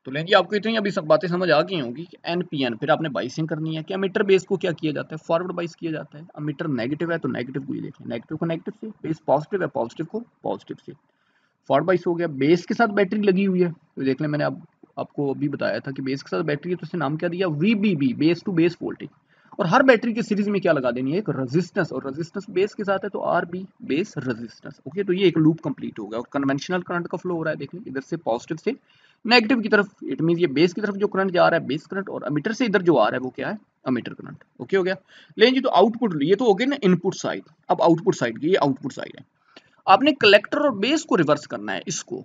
तो लेकिन आपको इतनी अभी सब बातें समझ आ गई होंगी कि एनपीएन, फिर आपने बाइसिंग करनी है कि अमीटर बेस को क्या किया जाता है? फॉरवर्ड बाइस किया जाता है। अमीटर नेगेटिव है तो नेगेटिव को ये देखें, नेगेटिव को नेगेटिव से, बेस पॉजिटिव है पॉजिटिव को पॉजिटिव से। फॉरवर्ड बाइस हो गया। बेस के साथ बैटरी लगी हुई है तो देख लें, मैंने आपको अभी बताया था कि बेस के साथ बैटरी है तो इससे नाम क्या दिया? VBB, base to base voltage. और हर बैटरी की सीरीज में क्या लगा देनी है? एक रेजिस्टेंस, और रेजिस्टेंस बेस के साथ है तो आरबी, बेस रेजिस्टेंस। ओके, तो ये एक लूप कंप्लीट हो गया और कन्वेंशनल करंट का फ्लो हो रहा है। देखिए इधर से पॉजिटिव से नेगेटिव की तरफ, इट मीन ये बेस की तरफ जो करंट जा रहा है बेस करंट, और अमीटर से इधर जो आ रहा है वो क्या है? Ammeter current. ओके हो गया। लेकिन जी तो आउटपुट, ये तो हो गया ना इनपुट साइड। अब आउटपुट साइड की, ये आउटपुट साइड है। आपने कलेक्टर और बेस को रिवर्स करना है। इसको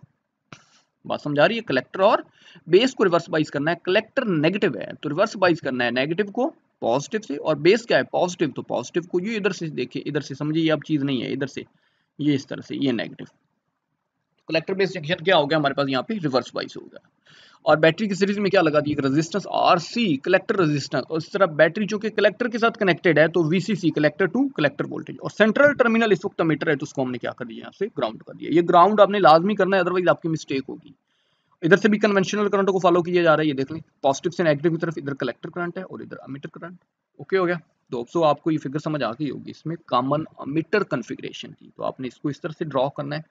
बात समझ आ रही है? कलेक्टर और बेस को रिवर्स बाइस करना है। कलेक्टर नेगेटिव है तो रिवर्स बाइस करना है नेगेटिव को पॉजिटिव से, और बेस क्या है? पॉजिटिव, तो पॉजिटिव को ये इधर से देखिए, इधर से समझिए, ये अब चीज नहीं है, इधर से ये इस तरह से, ये नेगेटिव। कलेक्टर बेस जंक्शन क्या हो गया हमारे पास? यहाँ पे रिवर्स बाइस हो गया। और बैटरी की सीरीज में क्या लगा दी? एक रेजिस्टेंस आरसी, कलेक्टर रेजिस्टेंस, और इस तरह बैटरी जो कि कलेक्टर के साथ कनेक्टेड है तो VCC, collector to collector voltage. और सेंट्रल टर्मिनल इस वक्त मीटर है तो उसको हमने क्या कर दिया? यहाँ से ग्राउंड कर दिया। ये ग्राउंड आपने लाजमी करना है, अदरवाइज आपकी मिस्टेक होगी। इधर से भी कन्वेंशनल करंट को फॉलो किया जा रहा है, ये देख लें, पॉजिटिव से नेगेटिव की तरफ इधर कलेक्टर करंट है और इधर अमीटर करंट। ओके हो गया। तो आपको ये फिगर समझ आ गई होगी इसमें कॉमन अमीटर कॉन्फ़िगरेशन की। तो आपने इसको इस तरह से ड्रॉ करना है।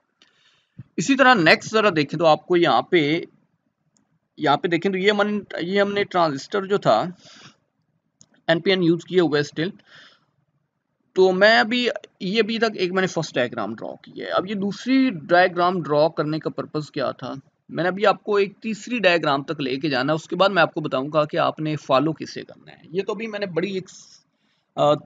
इसी तरह नेक्स्ट जरा देखें तो आपको यहाँ पे देखें तो ये हमने ट्रांजिस्टर जो था एनपीएन यूज किया हुआ है स्टिल। तो मैं अभी तक एक मैंने फर्स्ट डायग्राम ड्रॉ की है। अब ये दूसरी डायग्राम ड्रॉ करने का पर्पस क्या था? मैंने अभी आपको एक तीसरी डायग्राम तक लेके जाना है, उसके बाद मैं आपको बताऊंगा कि आपने फॉलो किससे करना है। ये तो अभी मैंने बड़ी एक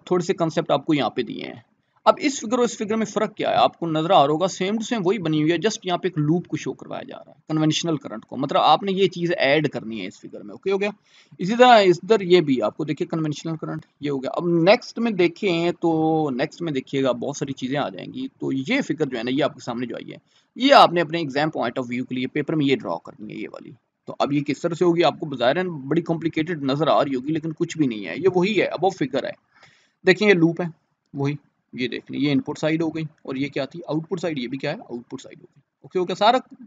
थोड़े से कंसेप्ट आपको यहाँ पे दिए हैं। अब इस फिगर और इस फिगर में फर्क क्या है? आपको नजर आ रहा होगा, सेम टू सेम वही बनी हुई है, जस्ट यहाँ पे एक लूप को शो करवाया जा रहा है कन्वेंशनल करंट को। मतलब आपने ये चीज ऐड करनी है इस फिगर में। ओके हो गया। इसी तरह इधर ये भी आपको देखिए कन्वेंशनल करंट ये हो गया। अब नेक्स्ट में देखें तो नेक्स्ट में देखिएगा बहुत सारी चीजें आ जाएंगी। तो ये फिगर जो है ना, ये आपके सामने जो आई है, ये आपने अपने एग्जाम पॉइंट ऑफ व्यू के लिए पेपर में ये ड्रॉ करनी है, ये वाली। तो अब ये किस तरह से होगी आपको बाहर बड़ी कॉम्प्लिकेटेड नजर आ रही होगी, लेकिन कुछ भी नहीं है, ये वही है, अब वो फिगर है। देखिए ये लूप है वही, ये देख लें, ये इनपुट साइड हो गई और ये क्या थी? Output side. ये भी क्या है? आउटपुट साइड हो गई। ओके ओके,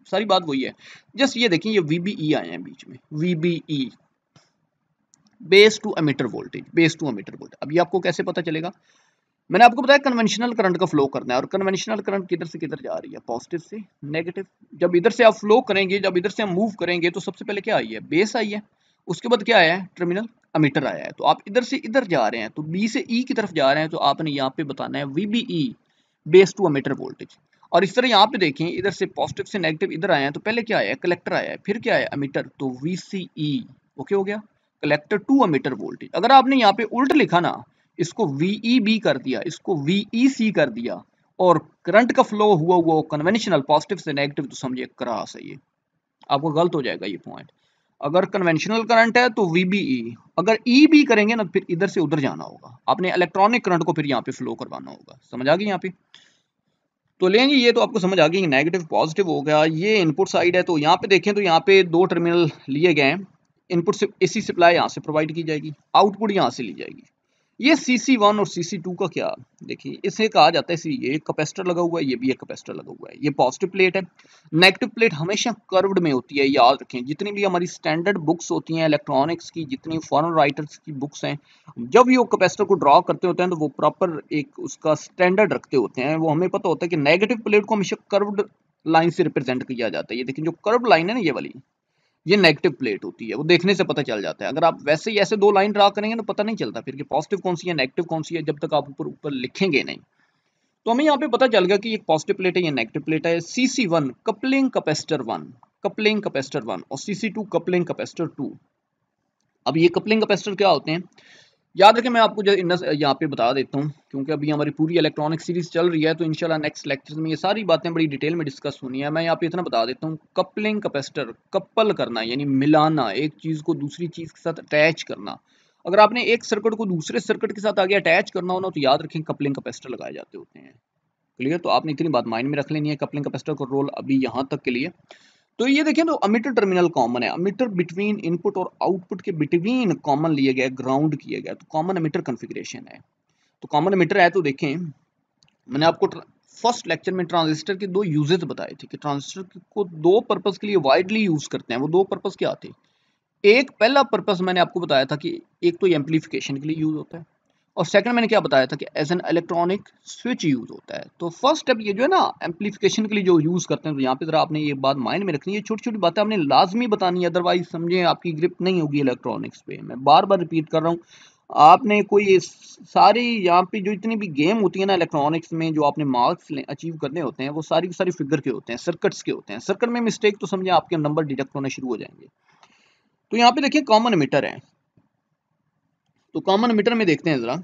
सारी बात वही है। जस्ट ये देखिए, ये वीबीई आए हैं बीच में, VBE, base to emitter voltage, base to emitter voltage. अब ये आपको कैसे पता चलेगा? मैंने आपको बताया कन्वेंशनल करंट का फ्लो करना है, और कन्वेंशनल करंट किधर से किधर जा रही है? पॉजिटिव से नेगेटिव। जब इधर से आप फ्लो करेंगे, जब इधर से हम मूव करेंगे, तो सबसे पहले क्या आई है? बेस आई है। उसके बाद क्या आया है? टर्मिनल अमीटर आया है। तो आप इधर से इधर जा रहे हैं, तो बी से ई की तरफ जा रहे हैं, तो आपने यहाँ पे बताना है VBE, base to emitter voltage. और इस तरह यहाँ पे देखें, इधर से पॉजिटिव से नेगेटिव इधर आए हैं, तो पहले क्या आया है? कलेक्टर आया है, फिर क्या आया? अमीटर, तो वीसीई। ओके हो गया, कलेक्टर टू अमीटर वोल्टेज। अगर आपने यहाँ पे उल्ट लिखा ना, इसको वीईबी कर दिया, इसको वीईसी कर दिया, और करंट का फ्लो हुआ हुआ कन्वेंशनल पॉजिटिव से नेगेटिव, तो समझिए क्रॉस है ये, आपको गलत हो जाएगा ये पॉइंट। अगर कन्वेंशनल करंट है तो वीबीई, अगर ई बी करेंगे ना फिर इधर से उधर जाना होगा, आपने इलेक्ट्रॉनिक करंट को फिर यहाँ पे फ्लो करवाना होगा। समझ आ गई यहाँ पे? तो लेंगे, ये तो आपको समझ आ गई, नेगेटिव पॉजिटिव हो गया। ये इनपुट साइड है, तो यहाँ पे देखें तो यहाँ पे दो टर्मिनल लिए गए हैं। इनपुट से एसी सप्लाई यहाँ से प्रोवाइड की जाएगी, आउटपुट यहाँ से ली जाएगी। ये CC1 और CC2 का क्या? देखिए इसे कहा जाता है, ये एक कैपेसिटर लगा हुआ है, ये भी एक कैपेसिटर लगा हुआ है। ये पॉजिटिव प्लेट है। नेगेटिव प्लेट हमेशा कर्व्ड में होती है, याद रखें। जितनी भी हमारी स्टैंडर्ड बुक्स होती हैं इलेक्ट्रॉनिक्स की, जितनी फॉरेन राइटर्स की बुक्स हैं, जब ये कैपेसिटर को ड्रॉ करते होते हैं तो वो प्रॉपर एक उसका स्टैंडर्ड रखते होते हैं। वो हमें पता होता है कि नेगेटिव प्लेट को हमेशा कर्व्ड लाइन से रिप्रेजेंट किया जाता है। ये देखिए जो कर्व लाइन है ना, ये वाली, ये नेगेटिव प्लेट होती है, वो देखने से पता चल जाता है। अगर आप वैसे ही ऐसे दो लाइन ड्रा करेंगे तो पता नहीं चलता फिर कि पॉजिटिव कौन सी है नेगेटिव कौन सी है, जब तक आप ऊपर ऊपर लिखेंगे नहीं। तो हमें यहाँ पे पता चल गया कि ये पॉजिटिव प्लेट है, ये नेगेटिव प्लेट है। CC1 coupling capacitor 1, coupling capacitor 1, और CC2 कपलिंग कैपेसिटर 2। अब ये कपलिंग कैपेसिटर क्या होते हैं? याद रखें, मैं आपको यहाँ पे बता देता हूँ, क्योंकि अभी हमारी पूरी इलेक्ट्रॉनिक सीरीज चल रही है, तो इंशाल्लाह नेक्स्ट लेक्चर में ये सारी बातें बड़ी डिटेल में डिस्कस होनी है। मैं यहाँ पे इतना बता देता हूँ, कपलिंग कैपेसिटर, कपल करना यानी मिलाना, एक चीज़ को दूसरी चीज़ के साथ अटैच करना। अगर आपने एक सर्किट को दूसरे सर्किट के साथ आगे अटैच करना हो ना, तो याद रखें कपलिंग कैपेसिटर लगाए जाते होते हैं। क्लियर? तो आपने इतनी बात माइंड में रख लेनी है, कपलिंग कैपेसिटर का रोल अभी यहाँ तक के लिए। तो ये देखें, तो अमीटर टर्मिनल कॉमन है, अमीटर बिटवीन इनपुट और आउटपुट के बिटवीन कॉमन लिए गए, ग्राउंड किए गए, तो कॉमन अमीटर कॉन्फ़िगरेशन है। तो कॉमन अमीटर है, तो देखें मैंने आपको फर्स्ट लेक्चर में ट्रांजिस्टर के दो यूजेस बताए थे कि ट्रांजिस्टर को दो पर्पस के लिए वाइडली यूज करते हैं। वो दो पर्पस क्या थे? एक पहला पर्पस मैंने आपको बताया था कि एक तो एम्पलीफिकेशन के लिए यूज होता है, और सेकंड मैंने क्या बताया था कि as an electronic switch use होता है। तो फर्स्ट स्टेप ये जो है ना एम्पलीफिकेशन के लिए जो यूज करते हैं, तो यहाँ पे जरा आपने ये बात माइंड में रखनी है, छोटी छोटी बातें आपने लाजमी बतानी है, अदरवाइज समझे आपकी ग्रिप नहीं होगी इलेक्ट्रॉनिक्स पे। मैं बार बार रिपीट कर रहा हूँ, आपने कोई सारी यहाँ पे जो इतनी भी गेम होती है ना इलेक्ट्रॉनिक्स में, जो आपने मार्क्स अचीव करने होते हैं, वो सारी की सारी फिगर के होते हैं, सर्किट्स के होते हैं। सर्किट में मिस्टेक तो समझे आपके नंबर डिडक्ट होने शुरू हो जाएंगे। तो यहाँ पे देखिए कॉमन एमिटर है, तो कॉमन एमिटर में देखते हैं जरा,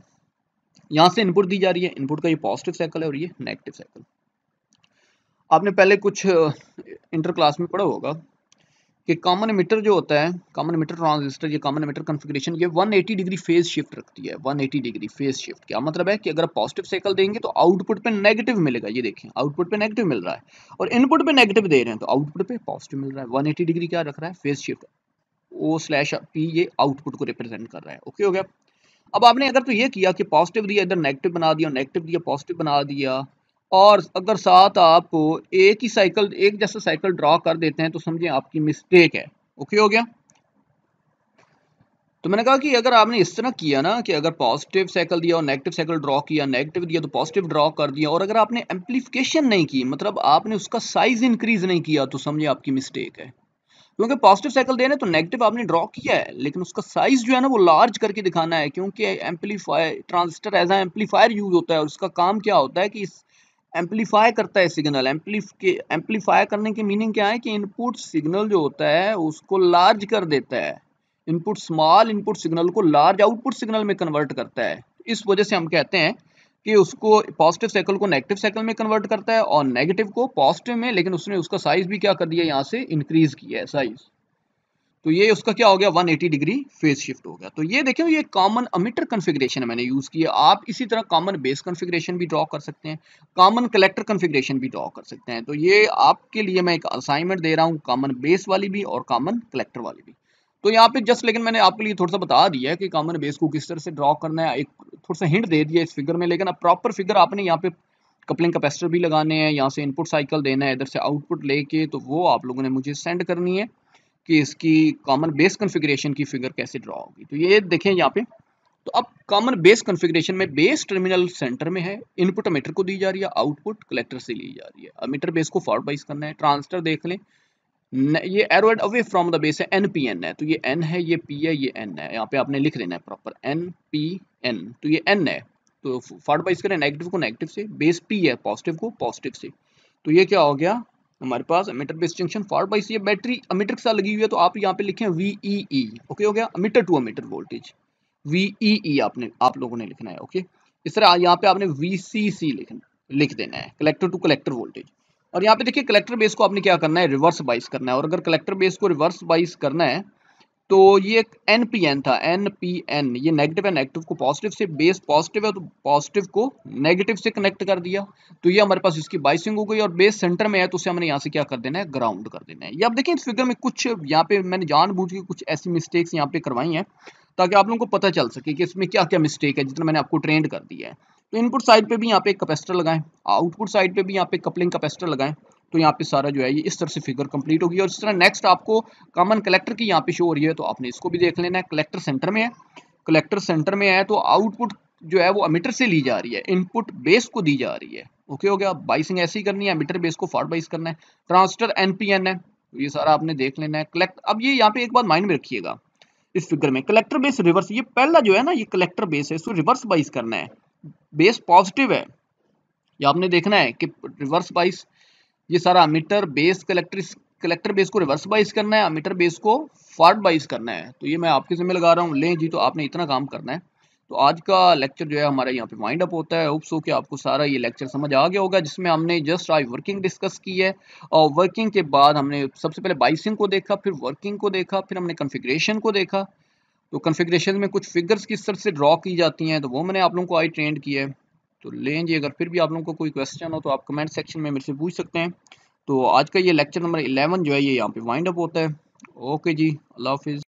यहाँ से इनपुट दी जा रही है, इनपुट का ये पॉजिटिव साइकिल है और ये नेगेटिव साइकिल। आपने पहले कुछ इंटर क्लास में पढ़ा होगा कि कॉमन एमिटर जो होता है, कॉमन एमिटर ट्रांजिस्टर, ये कॉमन एमिटर कॉन्फ़िगरेशन ये 180 डिग्री फेज शिफ्ट रखती है। 180 डिग्री फेज शिफ्ट क्या मतलब है कि अगर पॉजिटिव साइकिल देंगे तो आउटपुट पे नेगेटिव मिलेगा, ये देखें आउटपुट पे नेगेटिव मिल रहा है, और इनपुट पे नेगेटिव दे रहे हैं तो आउटपुट पे पॉजिटिव मिल रहा है। 180 डिग्री क्या रख रहा है? Phase shift. O/P ये आउटपुट को रिप्रेजेंट कर रहा है। ओके हो गया। अब आपने अगर तो ये किया कि पॉजिटिव दिया इधर नेगेटिव बना दिया, नेगेटिव दिया पॉजिटिव बना दिया, और अगर साथ आप एक ही साइकिल, एक जैसा साइकिल ड्रॉ कर देते हैं, तो समझिए आपकी मिस्टेक है। ओके हो गया। तो मैंने कहा कि अगर आपने इस तरह किया ना कि अगर पॉजिटिव साइकिल दिया और नेगेटिव साइकिल ड्रॉ किया, नेगेटिव दिया तो पॉजिटिव ड्रॉ कर दिया, और अगर आपने एम्पलीफिकेशन नहीं की, मतलब आपने उसका साइज इंक्रीज नहीं किया, तो समझिए आपकी मिस्टेक है। क्योंकि पॉजिटिव साइकिल दे रहे हैं तो नेगेटिव आपने ड्रॉ किया है, लेकिन उसका साइज जो है ना वो लार्ज करके दिखाना है, क्योंकि amplifier transistor as a amplifier use होता है, और उसका काम क्या होता है कि एम्पलीफाई करता है सिग्नल। एम्पलीफाई करने की मीनिंग क्या है कि इनपुट सिग्नल जो होता है उसको लार्ज कर देता है। इनपुट स्मॉल इनपुट सिग्नल को लार्ज आउटपुट सिग्नल में कन्वर्ट करता है। इस वजह से हम कहते हैं कि उसको पॉजिटिव साइकिल को नेगेटिव साइकिल में कन्वर्ट करता है और नेगेटिव को पॉजिटिव में, लेकिन उसने उसका साइज भी क्या कर दिया, यहाँ से इंक्रीज किया है साइज। तो ये उसका क्या हो गया, 180 डिग्री फेज शिफ्ट हो गया। तो ये देखिए ये कॉमन अमीटर कॉन्फ़िगरेशन मैंने यूज किया। आप इसी तरह कॉमन बेस कॉन्फ़िगरेशन भी ड्रॉ कर सकते हैं, कॉमन कलेक्टर कॉन्फ़िगरेशन भी ड्रॉ कर सकते हैं। तो ये आपके लिए मैं एक असाइनमेंट दे रहा हूँ, कॉमन बेस वाली भी और कॉमन कलेक्टर वाली भी। तो यहाँ पे जस्ट लेकिन मैंने आपके लिए थोड़ा सा बता दिया है कि कॉमन बेस को किस तरह से ड्रॉ करना है, एक थोड़ा सा हिंट दे दिया इस फिगर में, लेकिन अब प्रॉपर फिगर आपने यहाँ पे कपलिंग कैपेसिटर भी लगाने हैं, यहाँ से इनपुट साइकिल देना है, इधर से आउटपुट लेके, तो वो आप लोगों ने मुझे सेंड करनी है कि इसकी कॉमन बेस कॉन्फ़िगरेशन की फिगर कैसे ड्रॉ होगी। तो ये देखें यहाँ पे, तो अब कॉमन बेस कॉन्फ़िगरेशन में बेस टर्मिनल सेंटर में है, इनपुट अमीटर को दी जा रही है, आउटपुट कलेक्टर से ली जा रही है। अमीटर बेस को फॉरवर्ड बाइस करना है। ट्रांजिस्टर देख लें, ये arrowhead away from the base है, NPN है, तो ये N है, ये P है, ये N है। यहाँ पे आपने लिख लेना है प्रॉपर NPN, तो ये N है। तो फॉरवर्ड बाइस करें नेगेटिव को नेगेटिव से, बेस P है, पॉजिटिव को पॉजिटिव से। तो ये क्या हो गया हमारे पास emitter base junction forward bias. ये बैटरी अमीटर के साथ लगी हुई है, तो आप यहाँ पे लिखें VEE। ओके हो गया, emitter to emitter voltage VEE आपने आप लोगों ने लिखना है। ओके, इस तरह यहाँ पे आपने VCC लिख देना है, कलेक्टर टू कलेक्टर वोल्टेज। और यहाँ पे देखिए कलेक्टर बेस को आपने क्या करना है, रिवर्स बाइस करना है। और अगर कलेक्टर बेस को रिवर्स बाइस करना है तो ये एक NPN था, NPN, ये नेगेटिव है, नेगेटिव को पॉजिटिव से, बेस पॉजिटिव है तो पॉजिटिव को नेगेटिव से कनेक्ट कर दिया, तो ये हमारे पास इसकी बाइसिंग हो गई। और बेस सेंटर में है तो उसे हमने यहाँ से क्या कर देना है, ग्राउंड कर देना है। ये आप देखें इस फिगर में कुछ यहाँ पे मैंने जानबूझ के कुछ ऐसी मिस्टेक्स यहाँ पे करवाई हैं ताकि आप लोगों को पता चल सके कि इसमें क्या क्या मिस्टेक है, जितना मैंने आपको ट्रेंड कर दिया है। तो इनपुट साइड पे भी यहाँ पे एक कैपेसिटर लगाएं, आउटपुट साइड पे भी यहाँ पे कपलिंग कैपेसिटर लगाएं, तो यहाँ पे सारा जो है ये इस तरह से फिगर कंप्लीट होगी। और इस तरह नेक्स्ट आपको कॉमन कलेक्टर की यहाँ पे शो हो रही है, तो आपने इसको भी देख लेना है। कलेक्टर सेंटर में है, कलेक्टर सेंटर में है तो आउटपुट जो है वो अमीटर से ली जा रही है, इनपुट बेस को दी जा रही है। ओके हो गया, बाइसिंग ऐसी ही करनी है, अमीटर बेस को फॉरवर्ड बाइस करना है। ट्रांजिस्टर NPN है, तो ये सारा आपने देख लेना है। कलेक्ट, अब ये यहाँ पे एक बात माइंड में रखिएगा, इस फिगर में कलेक्टर बेस रिवर्स, ये पहला जो है ना ये कलेक्टर बेस है, इसको रिवर्स बाइस करना है। बेस पॉजिटिव है, ये आपने देखना है कि रिवर्स बाइस, ये सारा अमीटर बेस कलेक्टर बेस को रिवर्स बाइस करना है, अमीटर बेस को फॉरवर्ड बाइस करना है। तो ये मैं आपके जिम्मे लगा रहा हूँ, लें जी, तो आपने इतना काम करना है। तो आज का लेक्चर जो है हमारा यहाँ पे वाइंड अप होता है। होप सो कि आपको सारा ये लेक्चर समझ आ गया होगा, जिसमें हमने जस्ट आज वर्किंग डिस्कस की है, और वर्किंग के बाद हमने सबसे पहले बाइसिंग को देखा, फिर वर्किंग को देखा, फिर हमने कॉन्फ़िगरेशन को देखा, तो कॉन्फ़िगरेशन में कुछ फिगर्स किस तरह से ड्रॉ की जाती हैं तो वो मैंने आप लोगों को आई ट्रेंड किया है। तो लें जी, अगर फिर भी आप लोगों को कोई क्वेश्चन हो तो आप कमेंट सेक्शन में मेरे से पूछ सकते हैं। तो आज का ये लेक्चर नंबर 11 जो है ये यहाँ पे वाइंड अप होता है। ओके जी, अल्लाह हाफिज़।